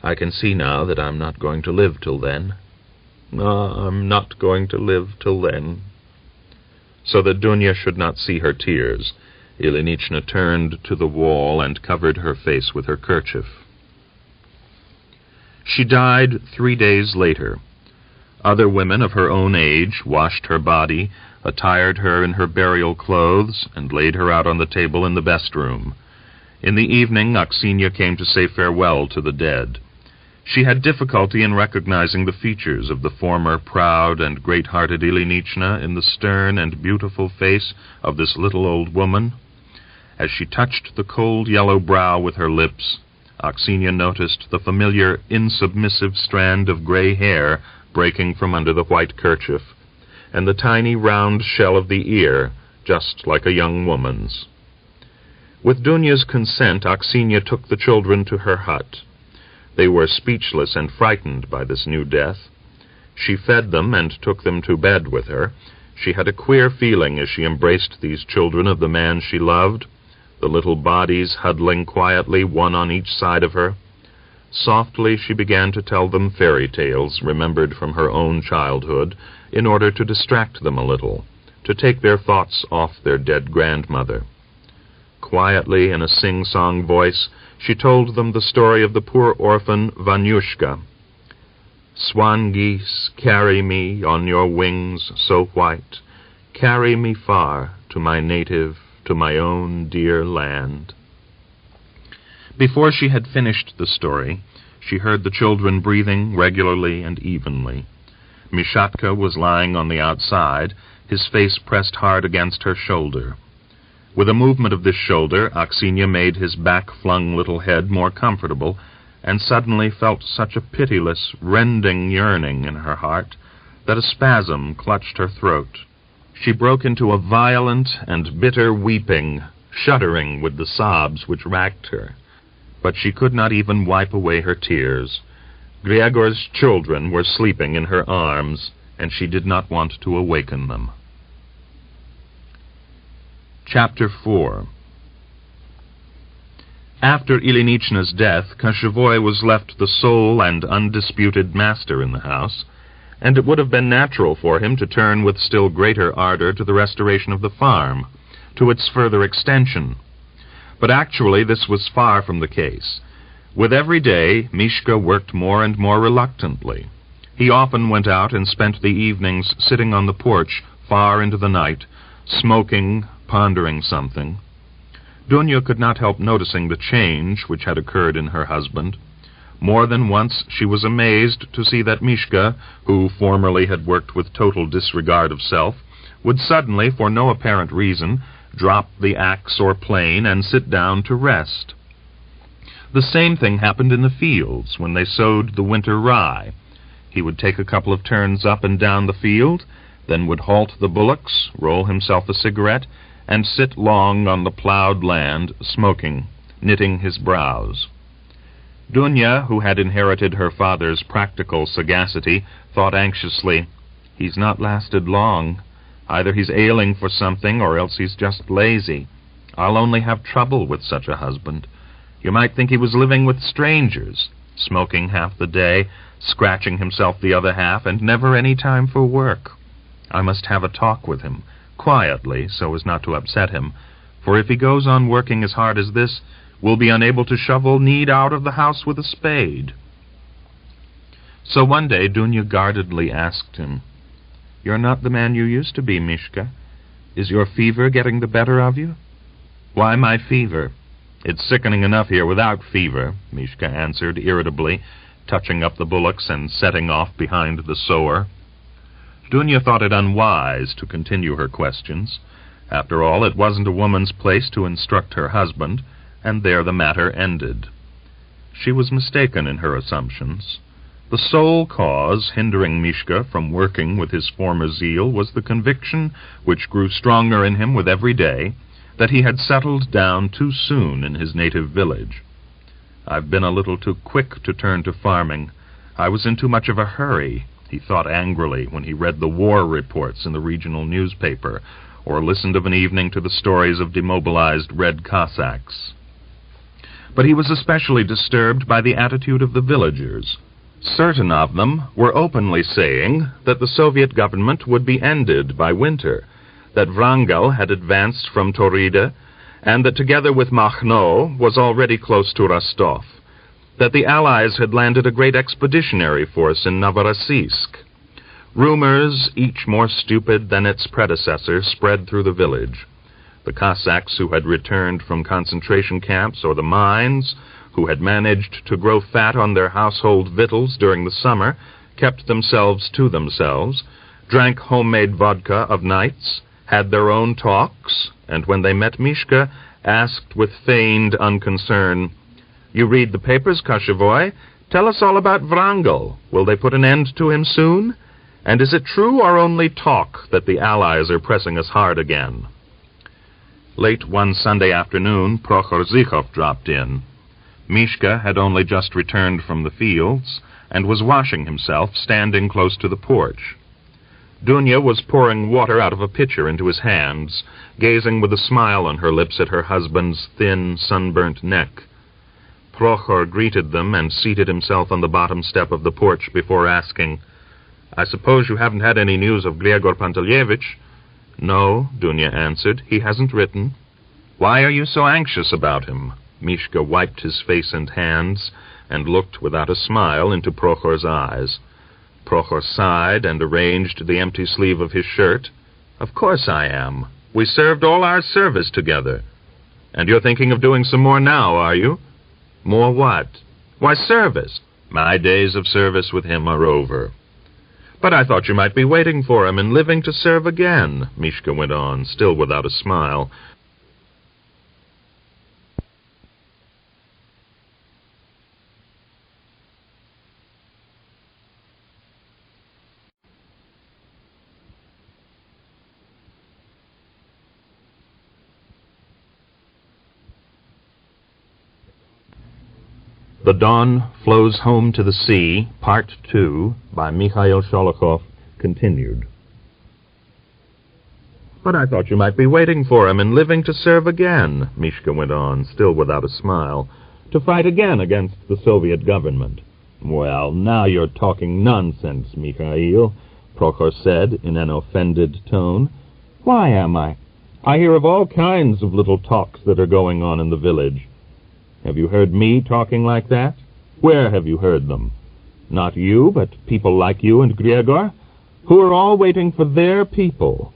I can see now that I'm not going to live till then. I'm not going to live till then." So that Dunya should not see her tears, Ilinichna turned to the wall and covered her face with her kerchief. She died 3 days later. Other women of her own age washed her body, attired her in her burial clothes, and laid her out on the table in the best room. In the evening, Aksinia came to say farewell to the dead. She had difficulty in recognizing the features of the former proud and great-hearted Ilinichna in the stern and beautiful face of this little old woman. As she touched the cold yellow brow with her lips, Aksinia noticed the familiar insubmissive strand of gray hair breaking from under the white kerchief, and the tiny round shell of the ear, just like a young woman's. With Dunya's consent, Aksinia took the children to her hut. They were speechless and frightened by this new death. She fed them and took them to bed with her. She had a queer feeling as she embraced these children of the man she loved, the little bodies huddling quietly one on each side of her. Softly she began to tell them fairy tales remembered from her own childhood, in order to distract them a little, to take their thoughts off their dead grandmother. Quietly, in a sing-song voice, she told them the story of the poor orphan Vanyushka. "Swan geese, carry me on your wings so white, carry me far to my native, to my own dear land." Before she had finished the story, she heard the children breathing regularly and evenly. Mishatka was lying on the outside, his face pressed hard against her shoulder. With a movement of this shoulder, Aksinia made his back-flung little head more comfortable, and suddenly felt such a pitiless, rending yearning in her heart that a spasm clutched her throat. She broke into a violent and bitter weeping, shuddering with the sobs which racked her. But she could not even wipe away her tears. Gregor's children were sleeping in her arms, and she did not want to awaken them. Chapter 4. After Ilinichna's death, Koshevoy was left the sole and undisputed master in the house, and it would have been natural for him to turn with still greater ardor to the restoration of the farm, to its further extension. But actually this was far from the case. With every day, Mishka worked more and more reluctantly. He often went out and spent the evenings sitting on the porch far into the night, smoking, pondering something. Dunya could not help noticing the change which had occurred in her husband. More than once she was amazed to see that Mishka, who formerly had worked with total disregard of self, would suddenly, for no apparent reason, drop the axe or plane and sit down to rest. The same thing happened in the fields when they sowed the winter rye. He would take a couple of turns up and down the field, then would halt the bullocks, roll himself a cigarette, and sit long on the plowed land, smoking, knitting his brows. Dunya, who had inherited her father's practical sagacity, thought anxiously, "He's not lasted long. Either he's ailing for something, or else he's just lazy. I'll only have trouble with such a husband. You might think he was living with strangers, smoking half the day, scratching himself the other half, and never any time for work. I must have a talk with him, quietly, so as not to upset him, for if he goes on working as hard as this, we'll be unable to shovel need out of the house with a spade." So one day Dunya guardedly asked him, "You're not the man you used to be, Mishka. Is your fever getting the better of you?" "Why my fever? It's sickening enough here without fever," Mishka answered irritably, touching up the bullocks and setting off behind the sower. Dunya thought it unwise to continue her questions. After all, it wasn't a woman's place to instruct her husband, and there the matter ended. She was mistaken in her assumptions. The sole cause hindering Mishka from working with his former zeal was the conviction, which grew stronger in him with every day, that he had settled down too soon in his native village. "I've been a little too quick to turn to farming. I was in too much of a hurry," he thought angrily when he read the war reports in the regional newspaper, or listened of an evening to the stories of demobilized Red Cossacks. But he was especially disturbed by the attitude of the villagers. Certain of them were openly saying that the Soviet government would be ended by winter, that Wrangel had advanced from Taurida, and that together with Makhno was already close to Rostov, that the Allies had landed a great expeditionary force in Novorossiysk. Rumors, each more stupid than its predecessor, spread through the village. The Cossacks who had returned from concentration camps or the mines, who had managed to grow fat on their household victuals during the summer, kept themselves to themselves, drank homemade vodka of nights, had their own talks, and when they met Mishka, asked with feigned unconcern, "You read the papers, Koshevoy? Tell us all about Wrangel. Will they put an end to him soon? And is it true or only talk that the Allies are pressing us hard again?" Late one Sunday afternoon, Prokhor Zhikhov dropped in. Mishka had only just returned from the fields, and was washing himself, standing close to the porch. Dunya was pouring water out of a pitcher into his hands, gazing with a smile on her lips at her husband's thin, sunburnt neck. Prokhor greeted them and seated himself on the bottom step of the porch before asking, "I suppose you haven't had any news of Griegor Pantelyevich?" "No," Dunya answered. "He hasn't written." "Why are you so anxious about him?" Mishka wiped his face and hands and looked without a smile into Prokhor's eyes. Prokhor sighed and arranged the empty sleeve of his shirt. "Of course I am. We served all our service together." "And you're thinking of doing some more now, are you?" "More what?" "Why, service. My days of service with him are over." "But I thought you might be waiting for him and living to serve again," Mishka went on, still without a smile. The Dawn Flows Home to the Sea, Part 2, by Mikhail Sholokhov, continued. "But I thought you might be waiting for him and living to serve again," Mishka went on, still without a smile, "to fight again against the Soviet government." "Well, now you're talking nonsense, Mikhail," Prokhor said in an offended tone. "Why am I? I hear of all kinds of little talks that are going on in the village. Have you heard me talking like that? Where have you heard them? Not you, but people like you and Griegor, who are all waiting for their people.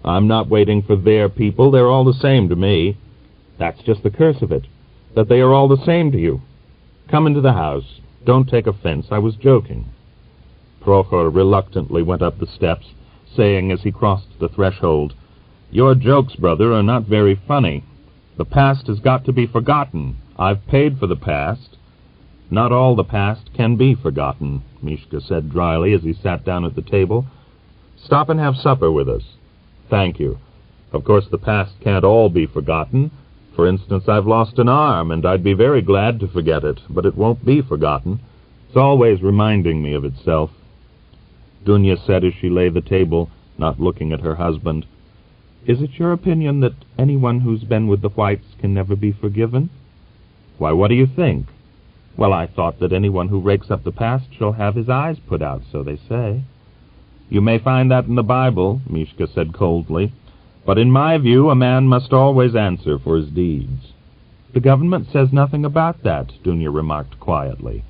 I'm not waiting for their people. They're all the same to me. That's just the curse of it, that they are all the same to you. Come into the house. Don't take offense. I was joking." Prokhor reluctantly went up the steps, saying as he crossed the threshold, "Your jokes, brother, are not very funny. The past has got to be forgotten. I've paid for the past." "Not all the past can be forgotten," Mishka said dryly as he sat down at the table. "Stop and have supper with us." "Thank you. Of course, the past can't all be forgotten. For instance, I've lost an arm, and I'd be very glad to forget it, but it won't be forgotten. It's always reminding me of itself." Dunya said as she lay the table, not looking at her husband, "Is it your opinion that anyone who's been with the whites can never be forgiven?" "Why, what do you think?" "Well, I thought that anyone who rakes up the past shall have his eyes put out, so they say." "You may find that in the Bible," Mishka said coldly, "but in my view a man must always answer for his deeds." "The government says nothing about that," Dunya remarked quietly.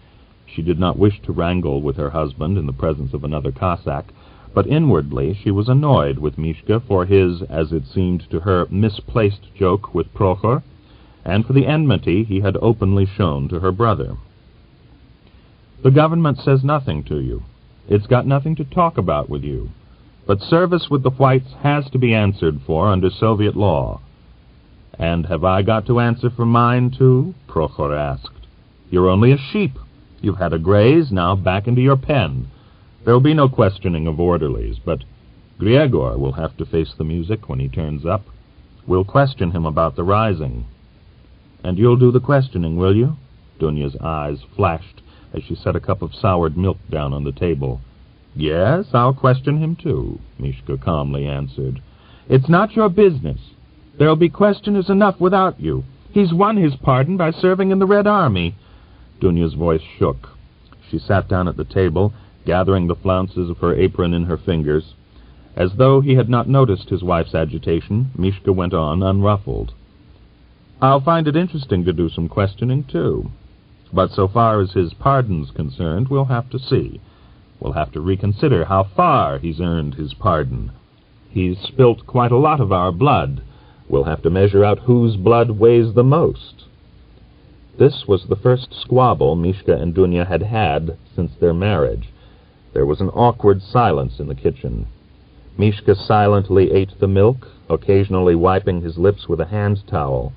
She did not wish to wrangle with her husband in the presence of another Cossack, but inwardly she was annoyed with Mishka for his, as it seemed to her, misplaced joke with Prokhor, and for the enmity he had openly shown to her brother. "The government says nothing to you. It's got nothing to talk about with you. But service with the whites has to be answered for under Soviet law." "And have I got to answer for mine, too?" Prokhor asked. "You're only a sheep. You've had a graze, now back into your pen. There'll be no questioning of orderlies, but Griegor will have to face the music when he turns up. We'll question him about the rising." "And you'll do the questioning, will you?" Dunya's eyes flashed as she set a cup of soured milk down on the table. "Yes, I'll question him too," Mishka calmly answered. "It's not your business. There'll be questioners enough without you. He's won his pardon by serving in the Red Army." Dunya's voice shook. She sat down at the table, gathering the flounces of her apron in her fingers. As though he had not noticed his wife's agitation, Mishka went on unruffled. "I'll find it interesting to do some questioning, too. But so far as his pardon's concerned, we'll have to see. We'll have to reconsider how far he's earned his pardon. He's spilt quite a lot of our blood. We'll have to measure out whose blood weighs the most." This was the first squabble Mishka and Dunya had had since their marriage. There was an awkward silence in the kitchen. Mishka silently ate the milk, occasionally wiping his lips with a hand towel.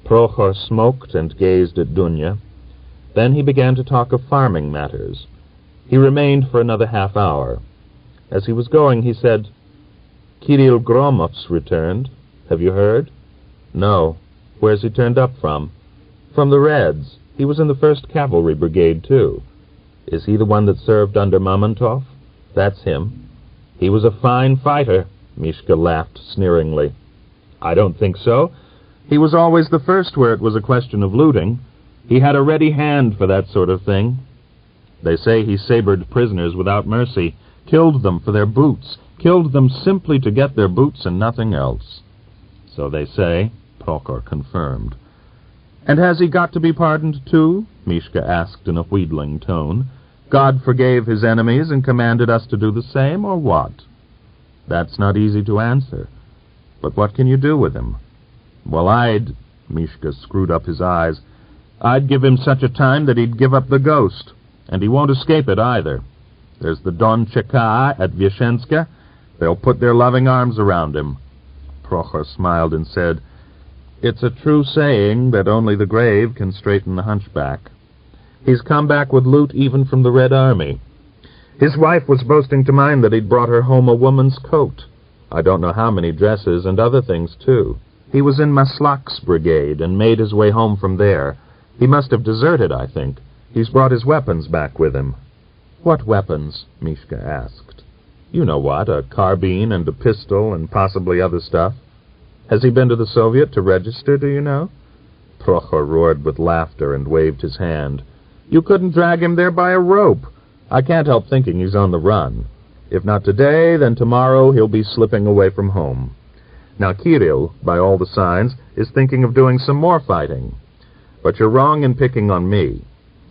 Prokhor smoked and gazed at Dunya. Then he began to talk of farming matters. He remained for another half hour. As he was going, he said, "Kirill Gromov's returned. Have you heard?" "No. Where's he turned up from?" "From the Reds. He was in the 1st Cavalry Brigade, too." "Is he the one that served under Mamontov?" "That's him." "He was a fine fighter," Mishka laughed sneeringly. "I don't think so. He was always the first where it was a question of looting. He had a ready hand for that sort of thing. They say he sabered prisoners without mercy, killed them for their boots, killed them simply to get their boots and nothing else." "So they say," Prokhor confirmed. "And has he got to be pardoned, too?" Mishka asked in a wheedling tone. "God forgave his enemies and commanded us to do the same, or what?" "That's not easy to answer. But what can you do with him?" "Well, Mishka screwed up his eyes. "I'd give him such a time that he'd give up the ghost. And he won't escape it, either. There's the Don Cheka at Vyeshenska. They'll put their loving arms around him." Prokhor smiled and said, "It's a true saying that only the grave can straighten the hunchback. He's come back with loot even from the Red Army. His wife was boasting to mine that he'd brought her home a woman's coat. I don't know how many dresses and other things, too. He was in Maslak's brigade and made his way home from there. He must have deserted, I think. He's brought his weapons back with him." "What weapons?" Mishka asked. "You know what, a carbine and a pistol and possibly other stuff." "Has he been to the Soviet to register, do you know?" Prokhor roared with laughter and waved his hand. "You couldn't drag him there by a rope. I can't help thinking he's on the run. If not today, then tomorrow he'll be slipping away from home. Now Kirill, by all the signs, is thinking of doing some more fighting. But you're wrong in picking on me.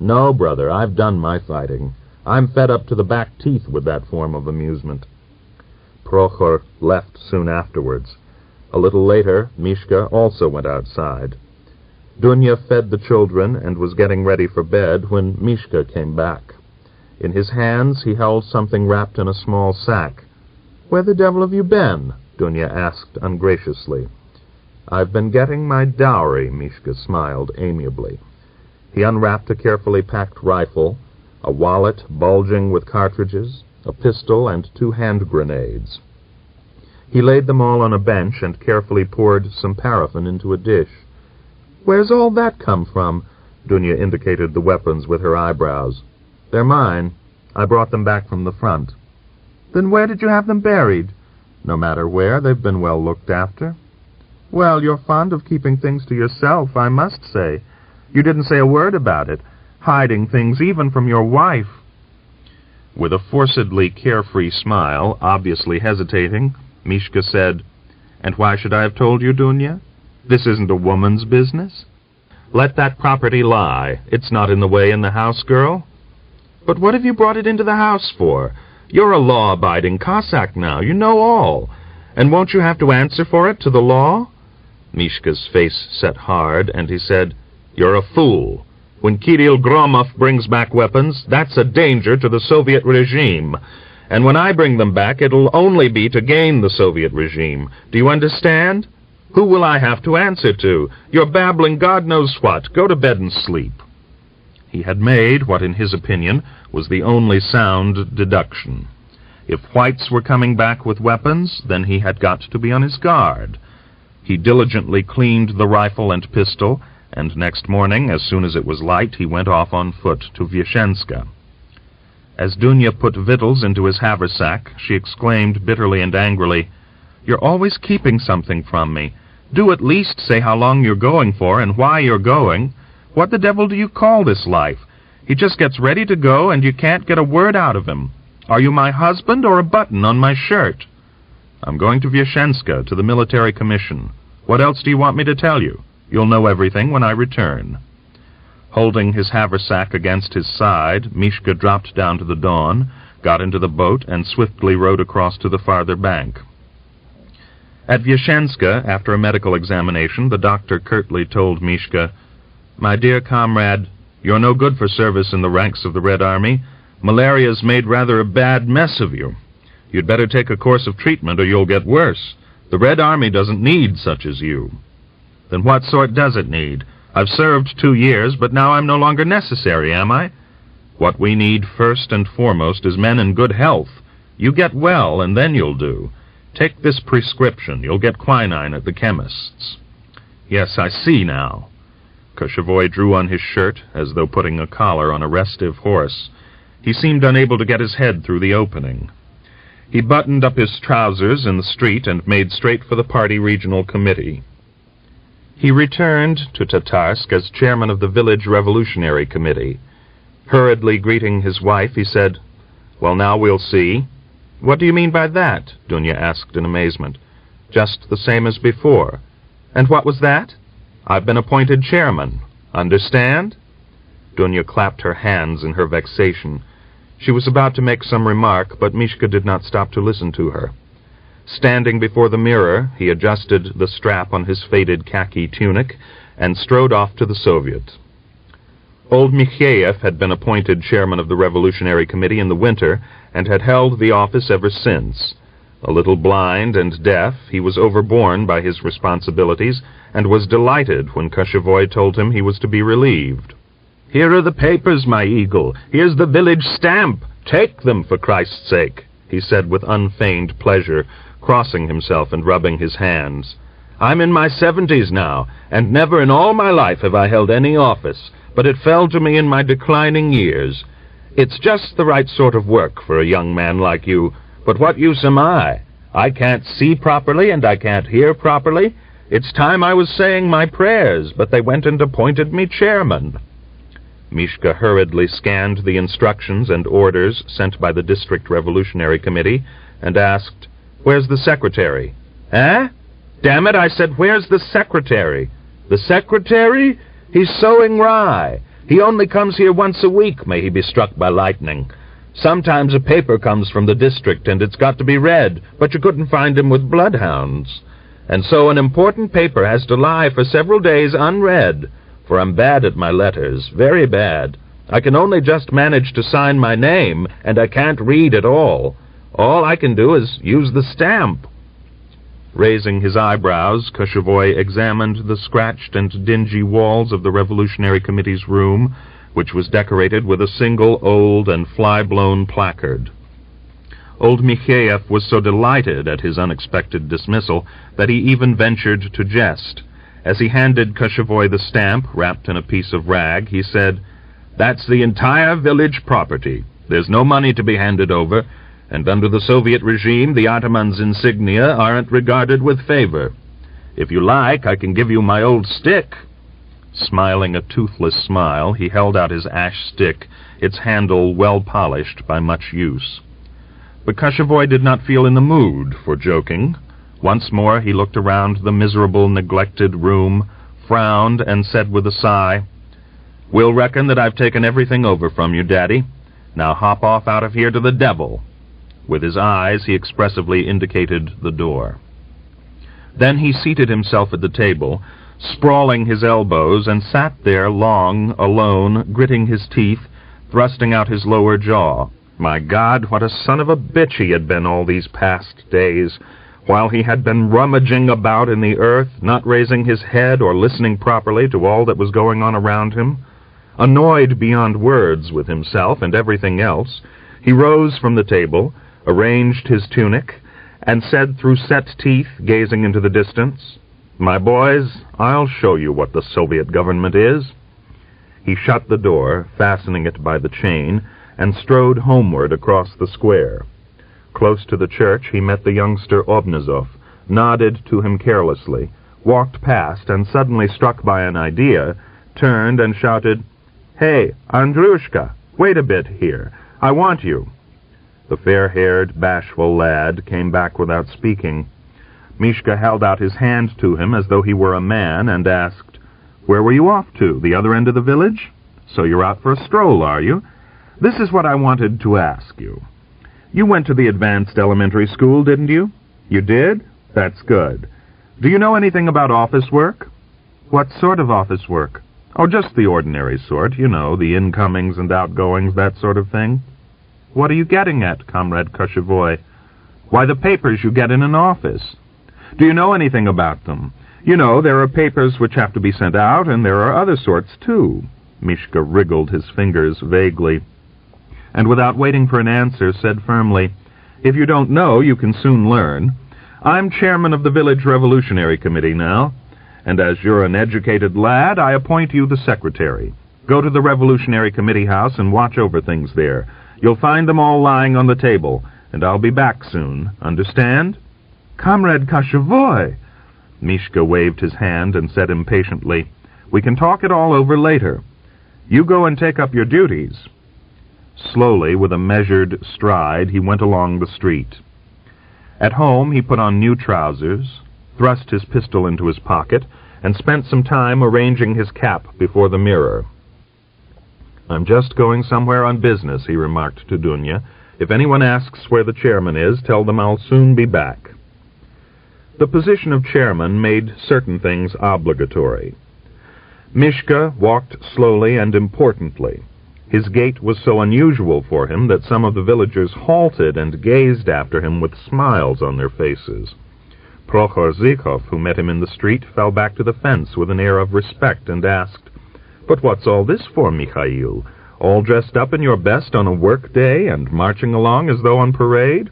No, brother, I've done my fighting. I'm fed up to the back teeth with that form of amusement." Prokhor left soon afterwards. A little later, Mishka also went outside. Dunya fed the children and was getting ready for bed when Mishka came back. In his hands he held something wrapped in a small sack. "Where the devil have you been?" Dunya asked ungraciously. "I've been getting my dowry," Mishka smiled amiably. He unwrapped a carefully packed rifle, a wallet bulging with cartridges, a pistol, and 2 hand grenades. He laid them all on a bench and carefully poured some paraffin into a dish. "Where's all that come from?" Dunya indicated the weapons with her eyebrows. "They're mine. I brought them back from the front." "Then where did you have them buried?" "No matter where, they've been well looked after." "Well, you're fond of keeping things to yourself, I must say. You didn't say a word about it, hiding things even from your wife." With a forcedly carefree smile, obviously hesitating, Mishka said, "And why should I have told you, Dunya? This isn't a woman's business. Let that property lie. It's not in the way in the house, girl." "But what have you brought it into the house for? You're a law-abiding Cossack now. You know all. And won't you have to answer for it to the law?" Mishka's face set hard, and he said, "You're a fool. When Kirill Gromov brings back weapons, that's a danger to the Soviet regime. And when I bring them back, it'll only be to gain the Soviet regime. Do you understand? Who will I have to answer to? You're babbling God knows what. Go to bed and sleep." He had made what, in his opinion, was the only sound deduction. If whites were coming back with weapons, then he had got to be on his guard. He diligently cleaned the rifle and pistol, and next morning, as soon as it was light, he went off on foot to Vyeshenska. As Dunya put victuals into his haversack, she exclaimed bitterly and angrily, "You're always keeping something from me. Do at least say how long you're going for and why you're going. What the devil do you call this life? He just gets ready to go, and you can't get a word out of him. Are you my husband or a button on my shirt?" "I'm going to Vyeshenska, to the military commission. What else do you want me to tell you? You'll know everything when I return." Holding his haversack against his side, Mishka dropped down to the Don, got into the boat, and swiftly rowed across to the farther bank. At Vyeshenska, after a medical examination, the doctor curtly told Mishka, "My dear comrade, you're no good for service in the ranks of the Red Army. Malaria's made rather a bad mess of you. You'd better take a course of treatment or you'll get worse. The Red Army doesn't need such as you." "Then what sort does it need? I've served 2 years, but now I'm no longer necessary, am I? What we need first and foremost is men in good health. You get well, and then you'll do. Take this prescription. You'll get quinine at the chemist's." "Yes, I see now." Koshevoy drew on his shirt, as though putting a collar on a restive horse. He seemed unable to get his head through the opening. He buttoned up his trousers in the street and made straight for the party regional committee. He returned to Tatarsk as chairman of the village revolutionary committee. Hurriedly greeting his wife, he said, "Well, now we'll see." "What do you mean by that?" Dunya asked in amazement. "Just the same as before." "And what was that?" "I've been appointed chairman. Understand?" Dunya clapped her hands in her vexation. She was about to make some remark, but Mishka did not stop to listen to her. Standing before the mirror, he adjusted the strap on his faded khaki tunic and strode off to the Soviet. Old Mikhail had been appointed chairman of the Revolutionary Committee in the winter and had held the office ever since. A little blind and deaf, he was overborne by his responsibilities and was delighted when Koshevoy told him he was to be relieved. "Here are the papers, my eagle. Here's the village stamp. Take them, for Christ's sake," he said with unfeigned pleasure, crossing himself and rubbing his hands. "I'm in my 70s now, and never in all my life have I held any office, but it fell to me in my declining years. It's just the right sort of work for a young man like you, but what use am I? I can't see properly, and I can't hear properly. It's time I was saying my prayers, but they went and appointed me chairman." Mishka hurriedly scanned the instructions and orders sent by the District Revolutionary Committee and asked, "Where's the secretary?" "Eh? Damn it, I said, where's the secretary?" "The secretary? He's sowing rye. He only comes here once a week, may he be struck by lightning. Sometimes a paper comes from the district and it's got to be read, but you couldn't find him with bloodhounds. And so an important paper has to lie for several days unread, for I'm bad at my letters, very bad. I can only just manage to sign my name, and I can't read at all. All I can do is use the stamp." Raising his eyebrows, Koshevoy examined the scratched and dingy walls of the Revolutionary Committee's room, which was decorated with a single old and fly-blown placard. Old Mikhail was so delighted at his unexpected dismissal that he even ventured to jest. As he handed Koshevoy the stamp, wrapped in a piece of rag, he said, "That's the entire village property. There's no money to be handed over, and under the Soviet regime, the ataman's insignia aren't regarded with favor. If you like, I can give you my old stick." Smiling a toothless smile, he held out his ash stick, its handle well polished by much use. But Koshevoy did not feel in the mood for joking. Once more he looked around the miserable, neglected room, frowned, and said with a sigh, "We'll reckon that I've taken everything over from you, Daddy. Now hop off out of here to the devil." With his eyes he expressively indicated the door. Then he seated himself at the table, sprawling his elbows, and sat there long, alone, gritting his teeth, thrusting out his lower jaw. My God, what a son of a bitch he had been all these past days, while he had been rummaging about in the earth, not raising his head or listening properly to all that was going on around him. Annoyed beyond words with himself and everything else, he rose from the table, arranged his tunic, and said through set teeth, gazing into the distance, "My boys, I'll show you what the Soviet government is." He shut the door, fastening it by the chain, and strode homeward across the square. Close to the church he met the youngster Obnizov, nodded to him carelessly, walked past, and suddenly struck by an idea, turned and shouted, "Hey, Andrushka, wait a bit here. I want you." The fair-haired, bashful lad came back without speaking. Mishka held out his hand to him as though he were a man and asked, "Where were you off to, the other end of the village? So you're out for a stroll, are you? This is what I wanted to ask you. You went to the advanced elementary school, didn't you? You did? That's good. Do you know anything about office work?" "What sort of office work?" "Oh, just the ordinary sort, you know, the incomings and outgoings, that sort of thing." "What are you getting at, Comrade Koshevoy?" "Why, the papers you get in an office. Do you know anything about them? You know, there are papers which have to be sent out, and there are other sorts, too." Mishka wriggled his fingers vaguely, and without waiting for an answer said firmly, "If you don't know, you can soon learn. I'm chairman of the Village Revolutionary Committee now, and as you're an educated lad, I appoint you the secretary. Go to the Revolutionary Committee house and watch over things there. You'll find them all lying on the table, and I'll be back soon. Understand?" "Comrade Koshevoy!" Mishka waved his hand and said impatiently, "We can talk it all over later. You go and take up your duties." Slowly, with a measured stride, he went along the street. At home he put on new trousers, thrust his pistol into his pocket, and spent some time arranging his cap before the mirror. "I'm just going somewhere on business," he remarked to Dunya. "If anyone asks where the chairman is, tell them I'll soon be back." The position of chairman made certain things obligatory. Mishka walked slowly and importantly. His gait was so unusual for him that some of the villagers halted and gazed after him with smiles on their faces. Prokhor Zhikov, who met him in the street, fell back to the fence with an air of respect and asked, "But what's all this for, Mikhail? All dressed up in your best on a work day and marching along as though on parade?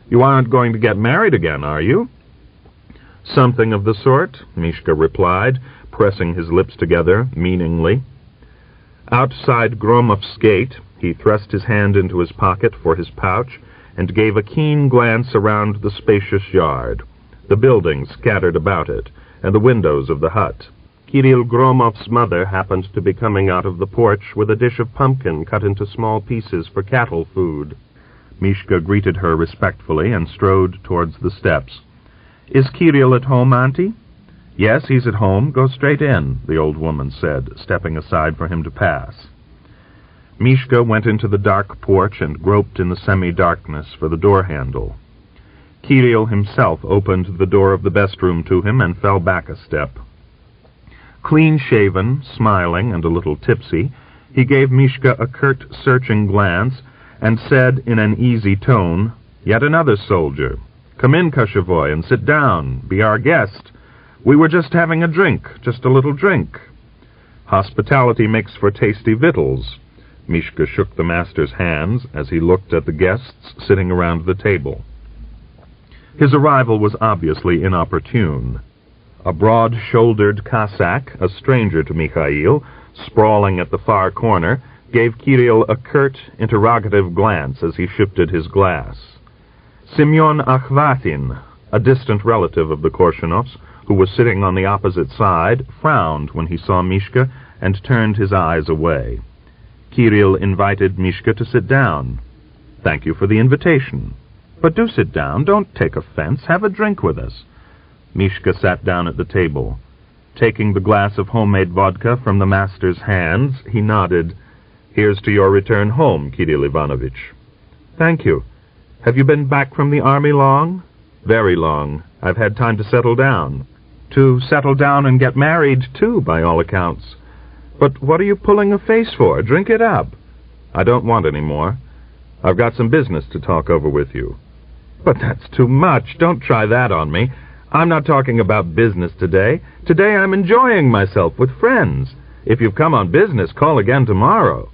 You aren't going to get married again, are you?" "Something of the sort," Mishka replied, pressing his lips together meaningly. Outside Gromov's gate, he thrust his hand into his pocket for his pouch and gave a keen glance around the spacious yard, the buildings scattered about it, and the windows of the hut. Kirill Gromov's mother happened to be coming out of the porch with a dish of pumpkin cut into small pieces for cattle food. Mishka greeted her respectfully and strode towards the steps. "Is Kirill at home, Auntie?" "Yes, he's at home. Go straight in," the old woman said, stepping aside for him to pass. Mishka went into the dark porch and groped in the semi-darkness for the door-handle. Kirill himself opened the door of the best room to him and fell back a step. Clean-shaven, smiling, and a little tipsy, he gave Mishka a curt, searching glance and said in an easy tone, "Yet another soldier. Come in, Koshevoy, and sit down. Be our guest. We were just having a drink, just a little drink. Hospitality makes for tasty victuals." Mishka shook the master's hands as he looked at the guests sitting around the table. His arrival was obviously inopportune. A broad-shouldered Cossack, a stranger to Mikhail, sprawling at the far corner, gave Kirill a curt, interrogative glance as he shifted his glass. Semyon Akhvatin, a distant relative of the Korshunovs, who was sitting on the opposite side, frowned when he saw Mishka and turned his eyes away. Kirill invited Mishka to sit down. "Thank you for the invitation. But do sit down. Don't take offense. Have a drink with us." Mishka sat down at the table. Taking the glass of homemade vodka from the master's hands, he nodded. "Here's to your return home, Kirill Ivanovich." "Thank you. Have you been back from the army long?" "Very long. I've had time to settle down." "To settle down and get married, too, by all accounts. But what are you pulling a face for? Drink it up." "I don't want any more. I've got some business to talk over with you." "But that's too much. Don't try that on me. I'm not talking about business today. Today I'm enjoying myself with friends. If you've come on business, call again tomorrow."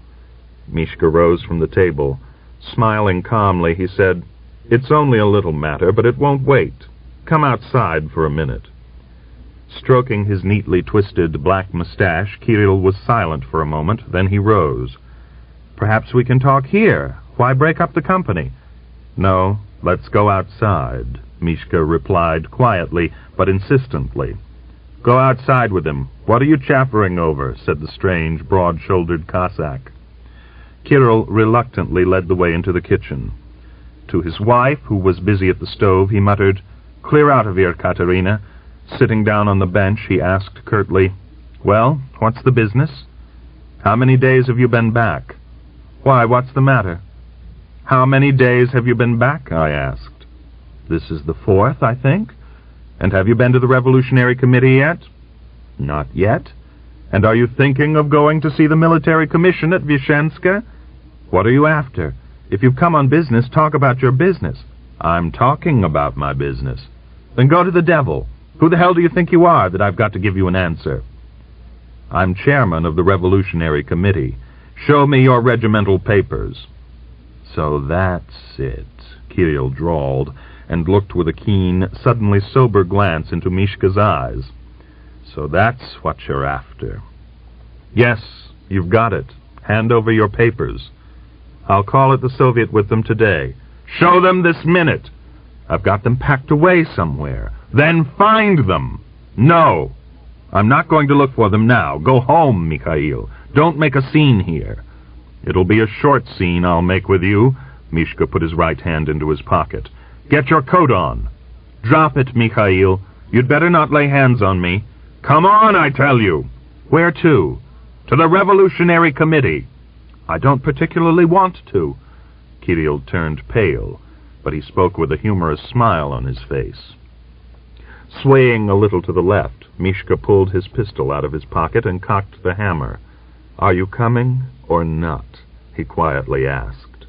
Mishka rose from the table. Smiling calmly, he said, "It's only a little matter, but it won't wait. Come outside for a minute." Stroking his neatly twisted black mustache, Kirill was silent for a moment, then he rose. "Perhaps we can talk here. Why break up the company?" "No, let's go outside," Mishka replied quietly but insistently. "Go outside with him. What are you chaffering over?" said the strange, broad-shouldered Cossack. Kirill reluctantly led the way into the kitchen. To his wife, who was busy at the stove, he muttered, "Clear out of here, Katerina." Sitting down on the bench, he asked curtly, "Well, what's the business?" "How many days have you been back?" "Why, what's the matter?" "How many days have you been back?" I asked. "This is the 4th, I think." "And have you been to the Revolutionary Committee yet?" "Not yet." "And are you thinking of going to see the military commission at Vishenska?" "What are you after? If you've come on business, talk about your business." "I'm talking about my business." "Then go to the devil. Who the hell do you think you are that I've got to give you an answer?" "I'm chairman of the Revolutionary Committee. Show me your regimental papers." "So that's it," Kirill drawled, and looked with a keen, suddenly sober glance into Mishka's eyes. "So that's what you're after." "Yes, you've got it. Hand over your papers." "I'll call at the Soviet with them today." "Show them this minute." "I've got them packed away somewhere." "Then find them." "No. I'm not going to look for them now. Go home, Mikhail. Don't make a scene here." "It'll be a short scene I'll make with you." Mishka put his right hand into his pocket. "Get your coat on." "Drop it, Mikhail. You'd better not lay hands on me." "Come on, I tell you." "Where to?" "To the Revolutionary Committee." "I don't particularly want to." Kirill turned pale, but he spoke with a humorous smile on his face. Swaying a little to the left, Mishka pulled his pistol out of his pocket and cocked the hammer. "Are you coming or not?" he quietly asked.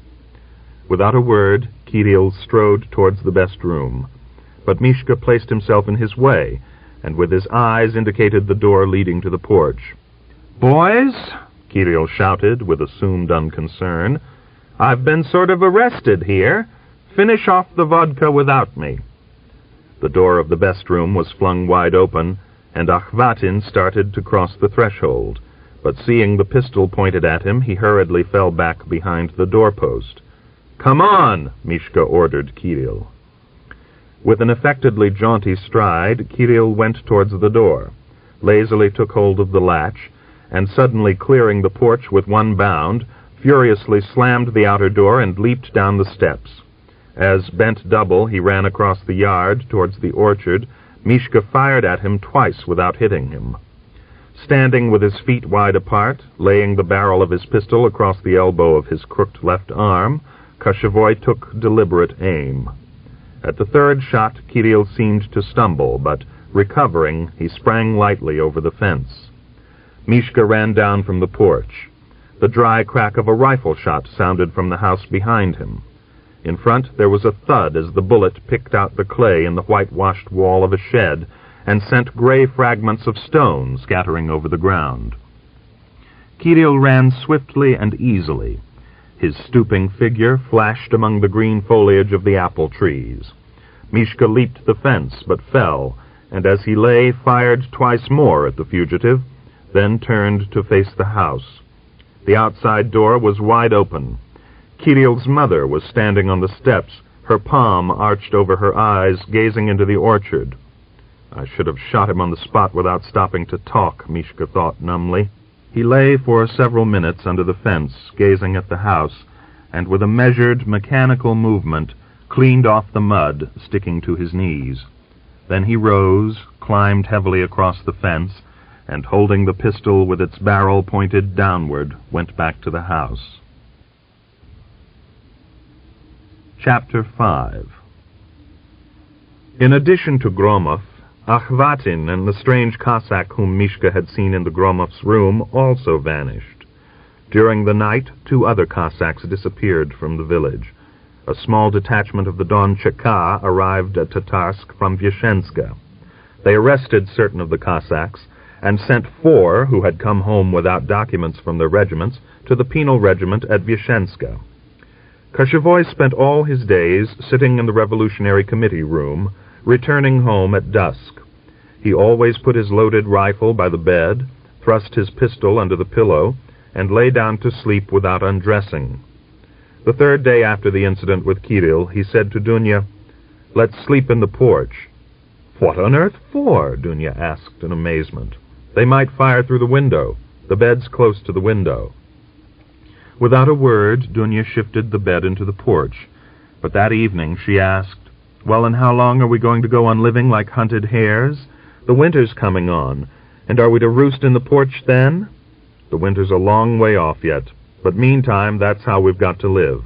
Without a word, Kirill strode towards the best room, but Mishka placed himself in his way, and with his eyes indicated the door leading to the porch. "Boys," Kirill shouted with assumed unconcern, "I've been sort of arrested here. Finish off the vodka without me." The door of the best room was flung wide open, and Akhvatin started to cross the threshold, but seeing the pistol pointed at him, he hurriedly fell back behind the doorpost. "Come on," Mishka ordered Kirill. With an affectedly jaunty stride, Kirill went towards the door, lazily took hold of the latch, and suddenly clearing the porch with one bound, furiously slammed the outer door and leaped down the steps. As, bent double, he ran across the yard towards the orchard, Mishka fired at him twice without hitting him. Standing with his feet wide apart, laying the barrel of his pistol across the elbow of his crooked left arm, Koshevoy took deliberate aim. At the third shot, Kirill seemed to stumble, but, recovering, he sprang lightly over the fence. Mishka ran down from the porch. The dry crack of a rifle shot sounded from the house behind him. In front there was a thud as the bullet picked out the clay in the whitewashed wall of a shed and sent gray fragments of stone scattering over the ground. Kirill ran swiftly and easily. His stooping figure flashed among the green foliage of the apple trees. Mishka leaped the fence, but fell, and as he lay, fired twice more at the fugitive, then turned to face the house. The outside door was wide open. Kirill's mother was standing on the steps, her palm arched over her eyes, gazing into the orchard. I should have shot him on the spot without stopping to talk, Mishka thought numbly. He lay for several minutes under the fence, gazing at the house, and with a measured, mechanical movement, cleaned off the mud sticking to his knees. Then he rose, climbed heavily across the fence, and holding the pistol with its barrel pointed downward, went back to the house. Chapter 5. In addition to Gromov, Akhvatin and the strange Cossack whom Mishka had seen in the Gromov's room also vanished. During the night, 2 other Cossacks disappeared from the village. A small detachment of the Don Cheka arrived at Tatarsk from Vyeshenska. They arrested certain of the Cossacks and sent 4 who had come home without documents from their regiments to the penal regiment at Vyeshenska. Koshevoy spent all his days sitting in the Revolutionary Committee room, returning home at dusk. He always put his loaded rifle by the bed, thrust his pistol under the pillow, and lay down to sleep without undressing. The 3rd day after the incident with Kirill, he said to Dunya, "Let's sleep in the porch." "What on earth for?" Dunya asked in amazement. "They might fire through the window. The bed's close to the window." Without a word, Dunya shifted the bed into the porch, but that evening she asked, "Well, and how long are we going to go on living like hunted hares? The winter's coming on, and are we to roost in the porch then?" "The winter's a long way off yet, but meantime that's how we've got to live."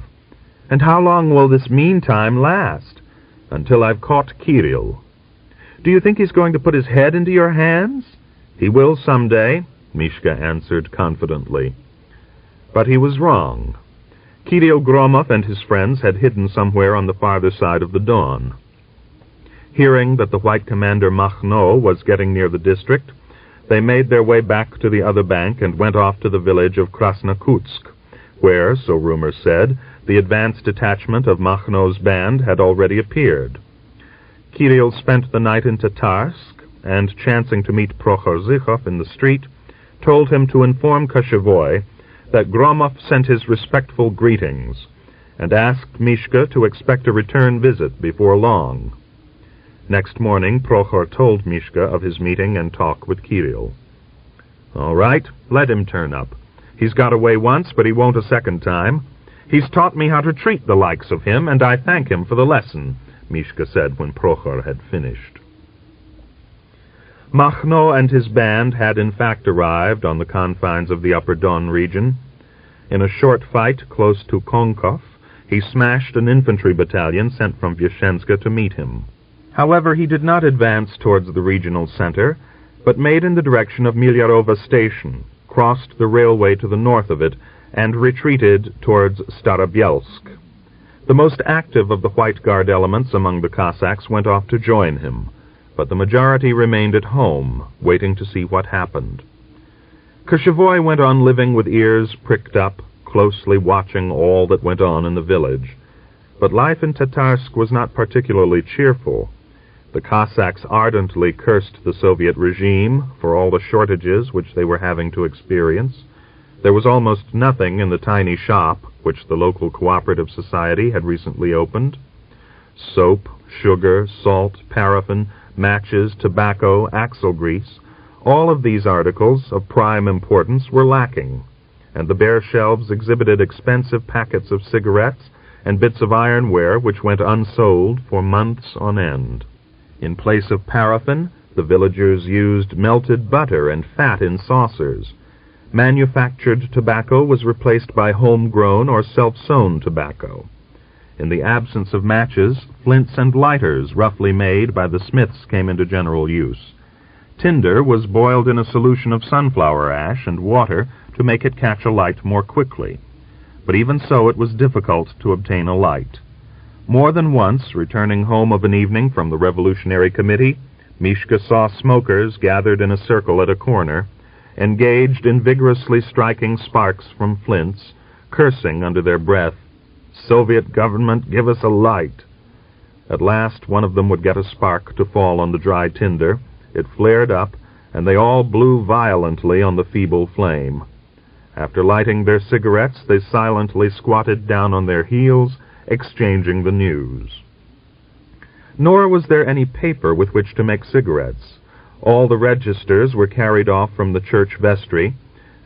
"And how long will this meantime last?" "Until I've caught Kirill." "Do you think he's going to put his head into your hands?" "He will someday," Mishka answered confidently. But he was wrong. Kirill Gromov and his friends had hidden somewhere on the farther side of the Don. Hearing that the white commander Makhno was getting near the district, they made their way back to the other bank and went off to the village of Krasnokutsk, where, so rumor said, the advance detachment of Makhno's band had already appeared. Kirill spent the night in Tatarsk, and chancing to meet Prokhor Zhykov in the street, told him to inform Koshevoy that Gromov sent his respectful greetings, and asked Mishka to expect a return visit before long. Next morning, Prokhor told Mishka of his meeting and talk with Kirill. "All right, let him turn up. He's got away once, but he won't a second time. He's taught me how to treat the likes of him, and I thank him for the lesson," Mishka said when Prokhor had finished. Makhno and his band had in fact arrived on the confines of the Upper Don region. In a short fight close to Konkov, he smashed an infantry battalion sent from Vyeshenska to meet him. However, he did not advance towards the regional center, but made in the direction of Milyarova station, crossed the railway to the north of it, and retreated towards Starobielsk. The most active of the White Guard elements among the Cossacks went off to join him, but the majority remained at home, waiting to see what happened. Koshevoy went on living with ears pricked up, closely watching all that went on in the village. But life in Tatarsk was not particularly cheerful. The Cossacks ardently cursed the Soviet regime for all the shortages which they were having to experience. There was almost nothing in the tiny shop which the local cooperative society had recently opened. Soap, sugar, salt, paraffin, matches, tobacco, axle grease, all of these articles of prime importance were lacking, and the bare shelves exhibited expensive packets of cigarettes and bits of ironware which went unsold for months on end. In place of paraffin, the villagers used melted butter and fat in saucers. Manufactured tobacco was replaced by home-grown or self-sown tobacco. In the absence of matches, flints and lighters roughly made by the smiths came into general use. Tinder was boiled in a solution of sunflower ash and water to make it catch a light more quickly. But even so, it was difficult to obtain a light. More than once, returning home of an evening from the Revolutionary Committee, Mishka saw smokers gathered in a circle at a corner, engaged in vigorously striking sparks from flints, cursing under their breath, "Soviet government, give us a light." At last one of them would get a spark to fall on the dry tinder. It flared up, and they all blew violently on the feeble flame. After lighting their cigarettes, they silently squatted down on their heels, exchanging the news. Nor was there any paper with which to make cigarettes. All the registers were carried off from the church vestry,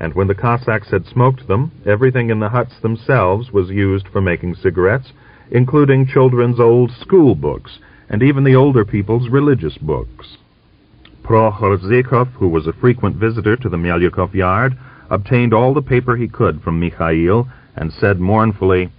and when the Cossacks had smoked them, everything in the huts themselves was used for making cigarettes, including children's old school books, and even the older people's religious books. Prokhor Zhukov, who was a frequent visitor to the Melyukov yard, obtained all the paper he could from Mikhail, and said mournfully,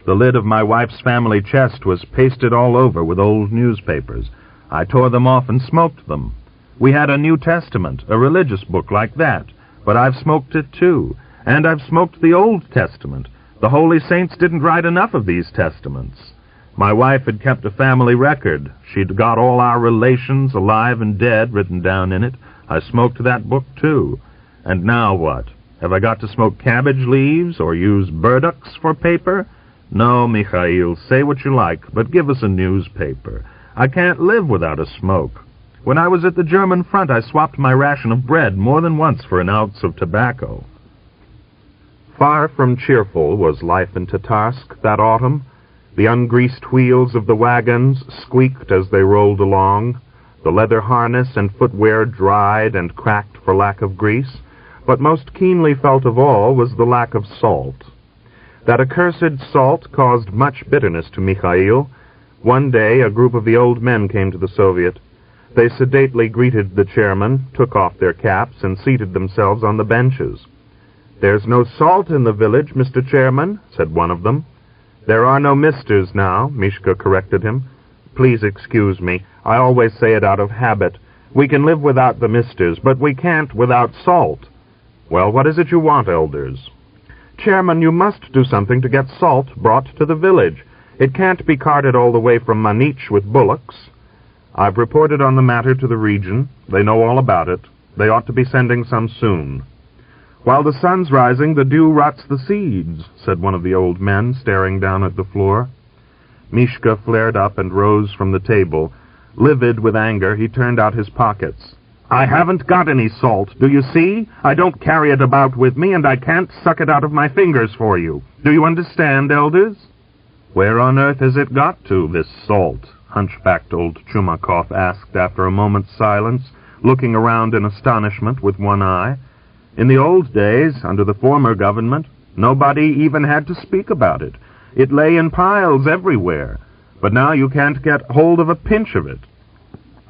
"The lid of my wife's family chest was pasted all over with old newspapers. I tore them off and smoked them. We had a New Testament, a religious book like that, but I've smoked it too, and I've smoked the Old Testament. The holy saints didn't write enough of these testaments. My wife had kept a family record. She'd got all our relations, alive and dead, written down in it. I smoked that book too. And now what? Have I got to smoke cabbage leaves or use burdocks for paper? No, Mikhail, say what you like, but give us a newspaper. I can't live without a smoke. When I was at the German front, I swapped my ration of bread more than once for an ounce of tobacco." Far from cheerful was life in Tatarsk that autumn. The ungreased wheels of the wagons squeaked as they rolled along. The leather harness and footwear dried and cracked for lack of grease, but most keenly felt of all was the lack of salt. That accursed salt caused much bitterness to Mikhail. One day a group of the old men came to the Soviet. They sedately greeted the chairman, took off their caps, and seated themselves on the benches. "There's no salt in the village, Mr. Chairman," said one of them. "There are no misters now," Mishka corrected him. "Please excuse me. I always say it out of habit. We can live without the misters, but we can't without salt." "Well, what is it you want, elders?" "Chairman, you must do something to get salt brought to the village. It can't be carted all the way from Manich with bullocks." "I've reported on the matter to the region. They know all about it. They ought to be sending some soon." "While the sun's rising, the dew rots the seeds," said one of the old men, staring down at the floor. Mishka flared up and rose from the table. Livid with anger, he turned out his pockets. "I haven't got any salt, do you see? I don't carry it about with me, and I can't suck it out of my fingers for you. Do you understand, elders?" "Where on earth has it got to, this salt?" hunchbacked old Chumakov asked after a moment's silence, looking around in astonishment with one eye. "In the old days, under the former government, nobody even had to speak about it. It lay in piles everywhere, but now you can't get hold of a pinch of it."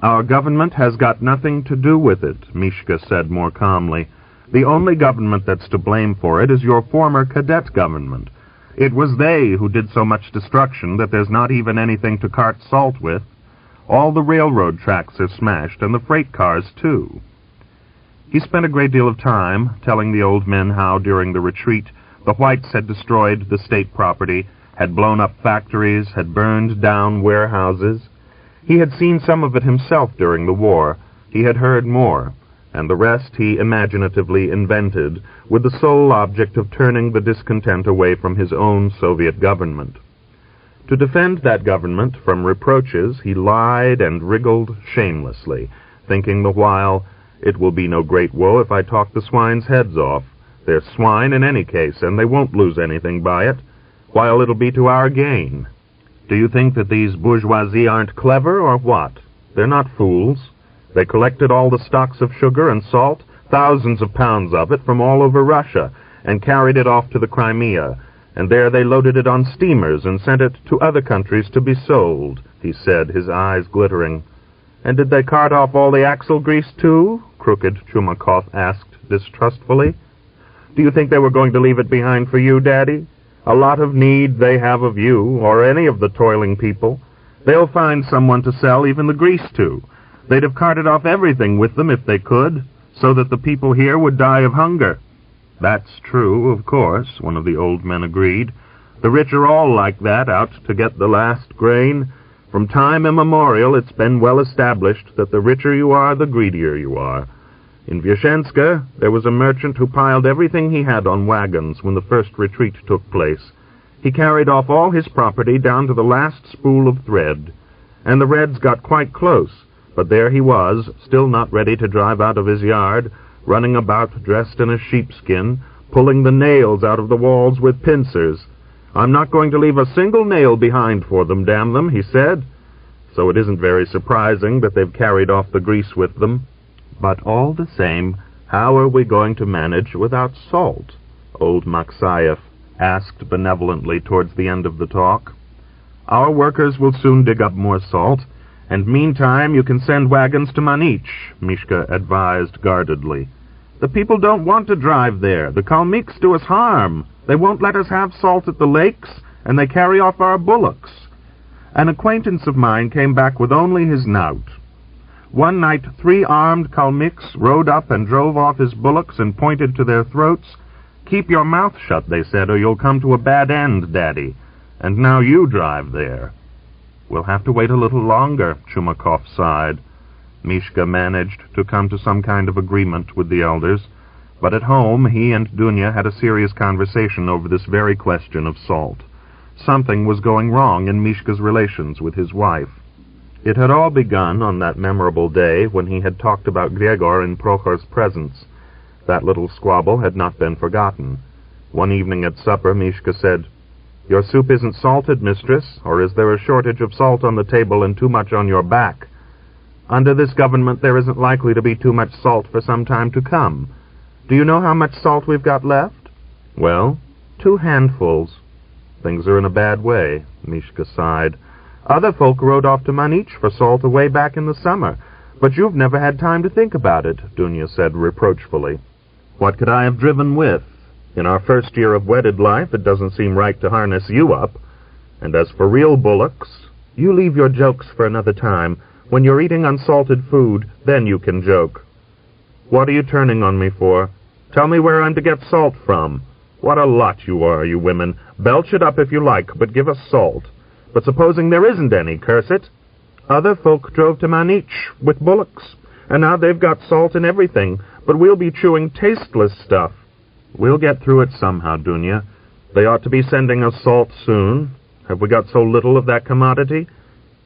"Our government has got nothing to do with it," Mishka said more calmly. "The only government that's to blame for it is your former cadet government. It was they who did so much destruction that there's not even anything to cart salt with. All the railroad tracks are smashed, and the freight cars, too." He spent a great deal of time telling the old men how, during the retreat, the whites had destroyed the state property, had blown up factories, had burned down warehouses. He had seen some of it himself during the war. He had heard more, and the rest he imaginatively invented, with the sole object of turning the discontent away from his own Soviet government. To defend that government from reproaches, he lied and wriggled shamelessly, thinking the while, "It will be no great woe if I talk the swine's heads off. They're swine in any case, and they won't lose anything by it, while it'll be to our gain." Do you think that these bourgeoisie aren't clever, or what? They're not fools. They collected all the stocks of sugar and salt, thousands of pounds of it, from all over Russia, and carried it off to the Crimea, and there they loaded it on steamers and sent it to other countries to be sold, he said, his eyes glittering. "And did they cart off all the axle grease, too?" Crooked Chumakov asked distrustfully. "Do you think they were going to leave it behind for you, Daddy? A lot of need they have of you, or any of the toiling people. They'll find someone to sell even the grease to. They'd have carted off everything with them if they could, so that the people here would die of hunger." "That's true, of course," one of the old men agreed. "The rich are all like that, out to get the last grain. From time immemorial it's been well established that the richer you are, the greedier you are. In Vyashenska, there was a merchant who piled everything he had on wagons when the first retreat took place. He carried off all his property down to the last spool of thread, and the Reds got quite close, but there he was, still not ready to drive out of his yard, running about dressed in a sheepskin, pulling the nails out of the walls with pincers. "I'm not going to leave a single nail behind for them, damn them," he said. So it isn't very surprising that they've carried off the grease with them. But all the same, how are we going to manage without salt? Old Maksayev asked benevolently towards the end of the talk. "Our workers will soon dig up more salt, and meantime you can send wagons to Manich," Mishka advised guardedly. "The people don't want to drive there. The Kalmyks do us harm. They won't let us have salt at the lakes, and they carry off our bullocks." An acquaintance of mine came back with only his knout. One night 3 armed Kalmyks rode up and drove off his bullocks and pointed to their throats. "Keep your mouth shut," they said, "or you'll come to a bad end, Daddy. And now you drive there." "We'll have to wait a little longer," Chumakov sighed. Mishka managed to come to some kind of agreement with the elders, but at home he and Dunya had a serious conversation over this very question of salt. Something was going wrong in Mishka's relations with his wife. It had all begun on that memorable day when he had talked about Gregor in Prokhor's presence. That little squabble had not been forgotten. One evening at supper, Mishka said, "Your soup isn't salted, mistress, or is there a shortage of salt on the table and too much on your back? Under this government there isn't likely to be too much salt for some time to come. Do you know how much salt we've got left?" "Well, 2 handfuls. "Things are in a bad way," Mishka sighed. "Other folk rode off to Manich for salt away back in the summer, but you've never had time to think about it," Dunya said reproachfully. "What could I have driven with? In our first year of wedded life, it doesn't seem right to harness you up. And as for real bullocks, you leave your jokes for another time. When you're eating unsalted food, then you can joke. What are you turning on me for? Tell me where I'm to get salt from. What a lot you are, you women. Belch it up if you like, but give us salt. But supposing there isn't any, curse it. Other folk drove to Manich with bullocks, and now they've got salt and everything, but we'll be chewing tasteless stuff." "We'll get through it somehow, Dunya. They ought to be sending us salt soon. Have we got so little of that commodity?"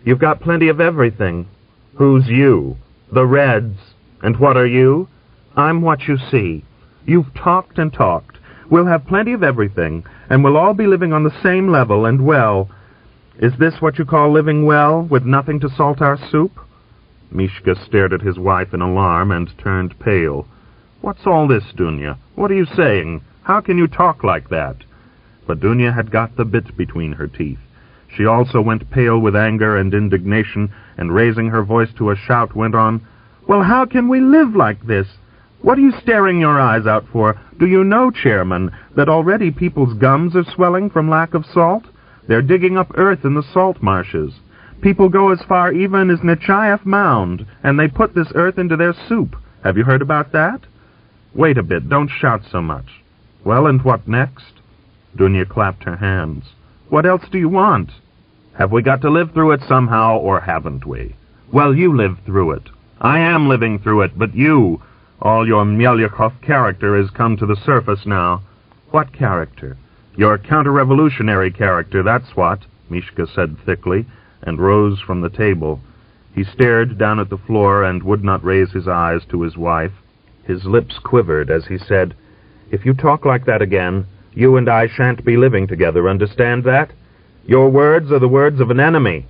"You've got plenty of everything." "Who's you?" "The Reds. And what are you?" "I'm what you see. You've talked and talked. We'll have plenty of everything, and we'll all be living on the same level and well. Is this what you call living well, with nothing to salt our soup?" Mishka stared at his wife in alarm and turned pale. "What's all this, Dunya? What are you saying? How can you talk like that?" But Dunya had got the bit between her teeth. She also went pale with anger and indignation, and raising her voice to a shout, went on, "Well, how can we live like this? What are you staring your eyes out for? Do you know, Chairman, that already people's gums are swelling from lack of salt? They're digging up earth in the salt marshes. People go as far even as Nechayev Mound, and they put this earth into their soup. Have you heard about that?" "Wait a bit, don't shout so much." "Well, and what next?" Dunya clapped her hands. "What else do you want? Have we got to live through it somehow, or haven't we?" "Well, you lived through it." "I am living through it, but you, all your Melyakov character has come to the surface now." "What character?" "Your counter-revolutionary character, that's what," Mishka said thickly, and rose from the table. He stared down at the floor and would not raise his eyes to his wife. His lips quivered as he said, "If you talk like that again, you and I shan't be living together, understand that? Your words are the words of an enemy."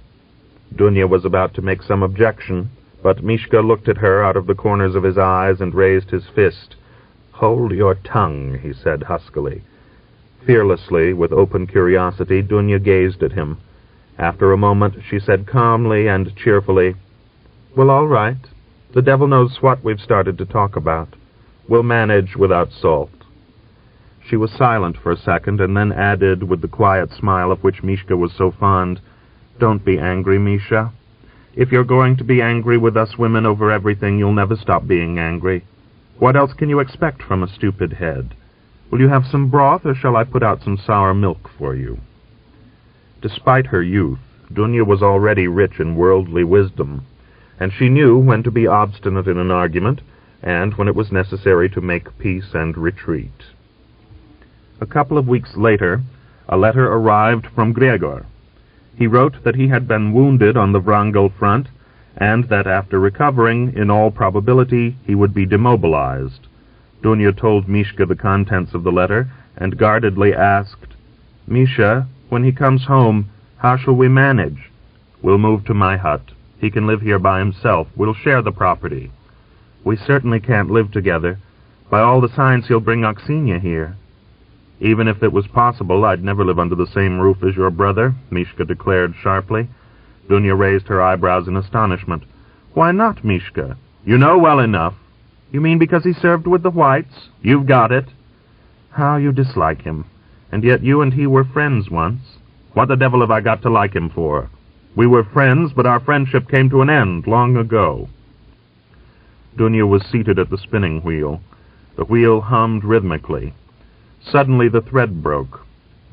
Dunya was about to make some objection, but Mishka looked at her out of the corners of his eyes and raised his fist. "Hold your tongue," he said huskily. Fearlessly, with open curiosity, Dunya gazed at him. After a moment, she said calmly and cheerfully, "Well, all right. The devil knows what we've started to talk about. We'll manage without salt." She was silent for a second, and then added, with the quiet smile of which Mishka was so fond, "Don't be angry, Misha. If you're going to be angry with us women over everything, you'll never stop being angry. What else can you expect from a stupid head? Will you have some broth, or shall I put out some sour milk for you?" Despite her youth, Dunya was already rich in worldly wisdom, and she knew when to be obstinate in an argument and when it was necessary to make peace and retreat. A couple of weeks later, a letter arrived from Gregor. He wrote that he had been wounded on the Wrangel front, and that after recovering, in all probability, he would be demobilized. Dunya told Mishka the contents of the letter, and guardedly asked, "Misha, when he comes home, how shall we manage? We'll move to my hut. He can live here by himself. We'll share the property. We certainly can't live together. By all the signs, he'll bring Aksenya here." "Even if it was possible, I'd never live under the same roof as your brother," Mishka declared sharply. Dunya raised her eyebrows in astonishment. "Why not, Mishka? You know well enough." "You mean because he served with the whites? You've got it." "How you dislike him. And yet you and he were friends once." "What the devil have I got to like him for? We were friends, but our friendship came to an end long ago." Dunya was seated at the spinning wheel. The wheel hummed rhythmically. Suddenly the thread broke.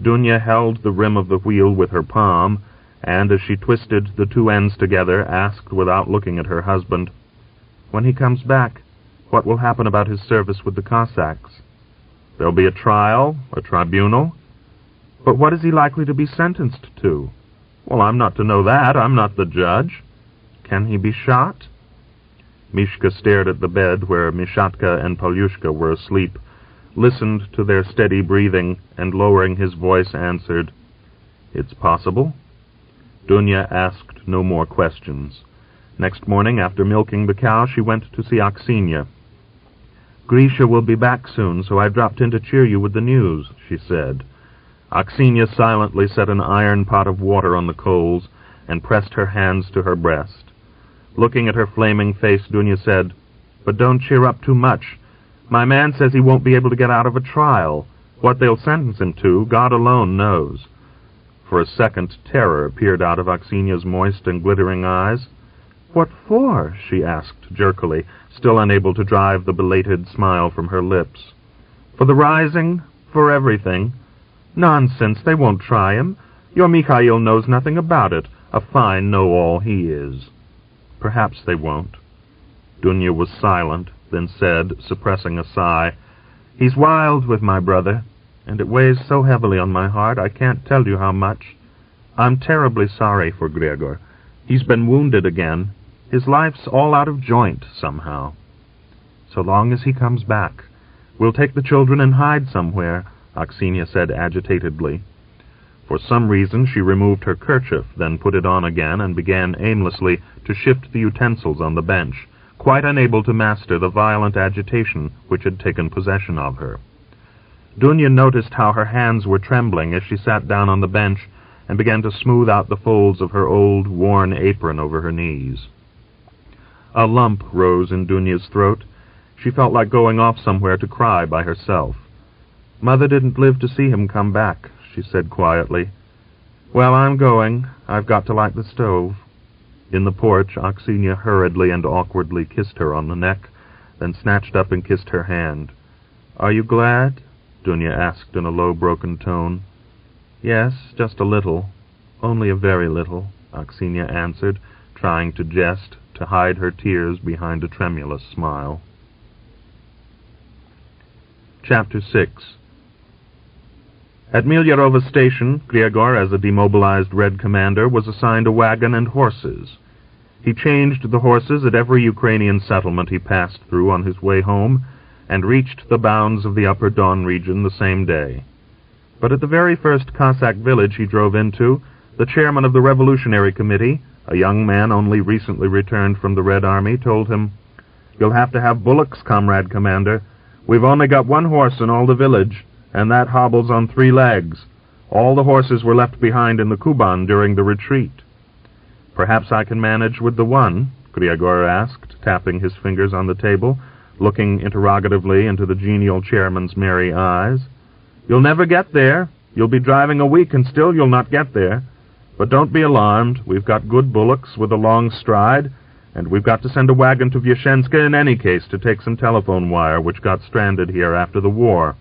Dunya held the rim of the wheel with her palm, and as she twisted the two ends together, asked without looking at her husband, "When he comes back, what will happen about his service with the Cossacks?" "There'll be a trial, a tribunal." "But what is he likely to be sentenced to?" "Well, I'm not to know that. I'm not the judge." "Can he be shot?" Mishka stared at the bed where Mishatka and Polyushka were asleep, listened to their steady breathing, and lowering his voice answered, "It's possible." Dunya asked no more questions. Next morning, after milking the cow, she went to see Aksenya. "Grisha will be back soon, so I dropped in to cheer you with the news," she said. Aksenya silently set an iron pot of water on the coals and pressed her hands to her breast. Looking at her flaming face, Dunya said, "But don't cheer up too much. My man says he won't be able to get out of a trial. What they'll sentence him to, God alone knows." For a second, terror peered out of Aksenya's moist and glittering eyes. "What for?" she asked jerkily, still unable to drive the belated smile from her lips. "For the rising? For everything." "Nonsense, they won't try him. Your Mikhail knows nothing about it. A fine know-all he is." "Perhaps they won't." Dunya was silent, then said, suppressing a sigh, "He's wild with my brother, and it weighs so heavily on my heart I can't tell you how much. I'm terribly sorry for Gregor. He's been wounded again. His life's all out of joint, somehow." "So long as he comes back. We'll take the children and hide somewhere," Aksenya said agitatedly. For some reason she removed her kerchief, then put it on again, and began aimlessly to shift the utensils on the bench, quite unable to master the violent agitation which had taken possession of her. Dunya noticed how her hands were trembling as she sat down on the bench and began to smooth out the folds of her old, worn apron over her knees. A lump rose in Dunya's throat. She felt like going off somewhere to cry by herself. "Mother didn't live to see him come back," she said quietly. "Well, I'm going. I've got to light the stove." In the porch, Aksenya hurriedly and awkwardly kissed her on the neck, then snatched up and kissed her hand. "Are you glad?" Dunya asked in a low, broken tone. "Yes, just a little. Only a very little," Aksenya answered, trying to jest, to hide her tears behind a tremulous smile. Chapter 6. At Milyarova station, Gregor, as a demobilized Red commander, was assigned a wagon and horses. He changed the horses at every Ukrainian settlement he passed through on his way home, and reached the bounds of the Upper Don region the same day. But at the very first Cossack village he drove into, the chairman of the Revolutionary Committee, a young man only recently returned from the Red Army, told him, "You'll have to have bullocks, Comrade Commander. We've only got one horse in all the village, and that hobbles on 3 legs. All the horses were left behind in the Kuban during the retreat." "Perhaps I can manage with the one?" Gregor asked, tapping his fingers on the table, looking interrogatively into the genial chairman's merry eyes. "You'll never get there. You'll be driving a week and still you'll not get there. But don't be alarmed. We've got good bullocks with a long stride, and we've got to send a wagon to Vyashenska in any case to take some telephone wire which got stranded here after the war.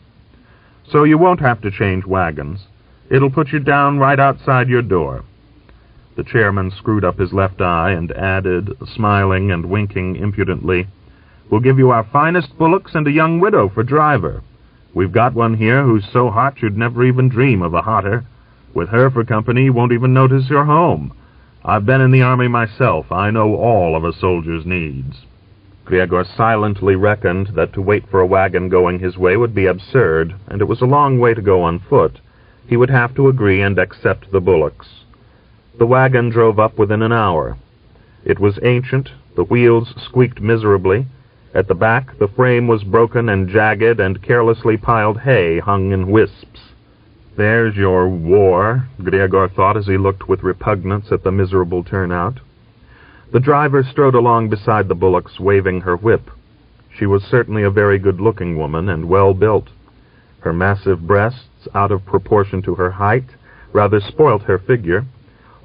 So you won't have to change wagons. It'll put you down right outside your door." The chairman screwed up his left eye and added, smiling and winking impudently, We'll give you our finest bullocks and a young widow for driver. We've got one here who's so hot you'd never even dream of a hotter. With her for company, you won't even notice you're home. I've been in the army myself. I know all of a soldier's needs." Griegor silently reckoned that to wait for a wagon going his way would be absurd, and it was a long way to go on foot. He would have to agree and accept the bullocks. The wagon drove up within an hour. It was ancient, the wheels squeaked miserably. At the back, the frame was broken and jagged, and carelessly piled hay hung in wisps. "There's your war," Griegor thought as he looked with repugnance at the miserable turnout. The driver strode along beside the bullocks, waving her whip. She was certainly a very good-looking woman, and well-built. Her massive breasts, out of proportion to her height, rather spoilt her figure,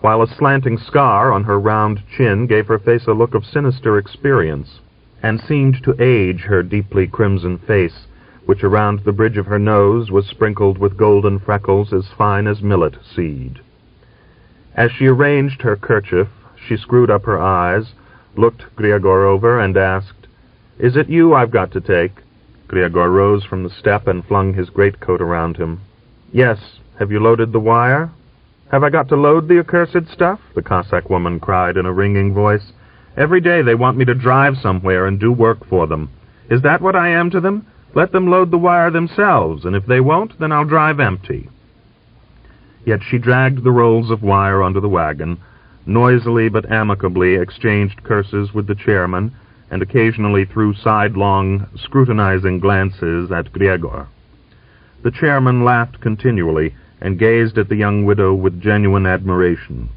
while a slanting scar on her round chin gave her face a look of sinister experience, and seemed to age her deeply crimson face, which around the bridge of her nose was sprinkled with golden freckles as fine as millet seed. As she arranged her kerchief, she screwed up her eyes, looked Griegor over, and asked, "Is it you I've got to take?" Griegor rose from the step and flung his greatcoat around him. "Yes. Have you loaded the wire?" "Have I got to load the accursed stuff?" the Cossack woman cried in a ringing voice. "Every day they want me to drive somewhere and do work for them. Is that what I am to them? Let them load the wire themselves, and if they won't, then I'll drive empty." Yet she dragged the rolls of wire onto the wagon, noisily but amicably exchanged curses with the chairman, and occasionally threw sidelong, scrutinizing glances at Griegor. The chairman laughed continually, and gazed at the young widow with genuine admiration.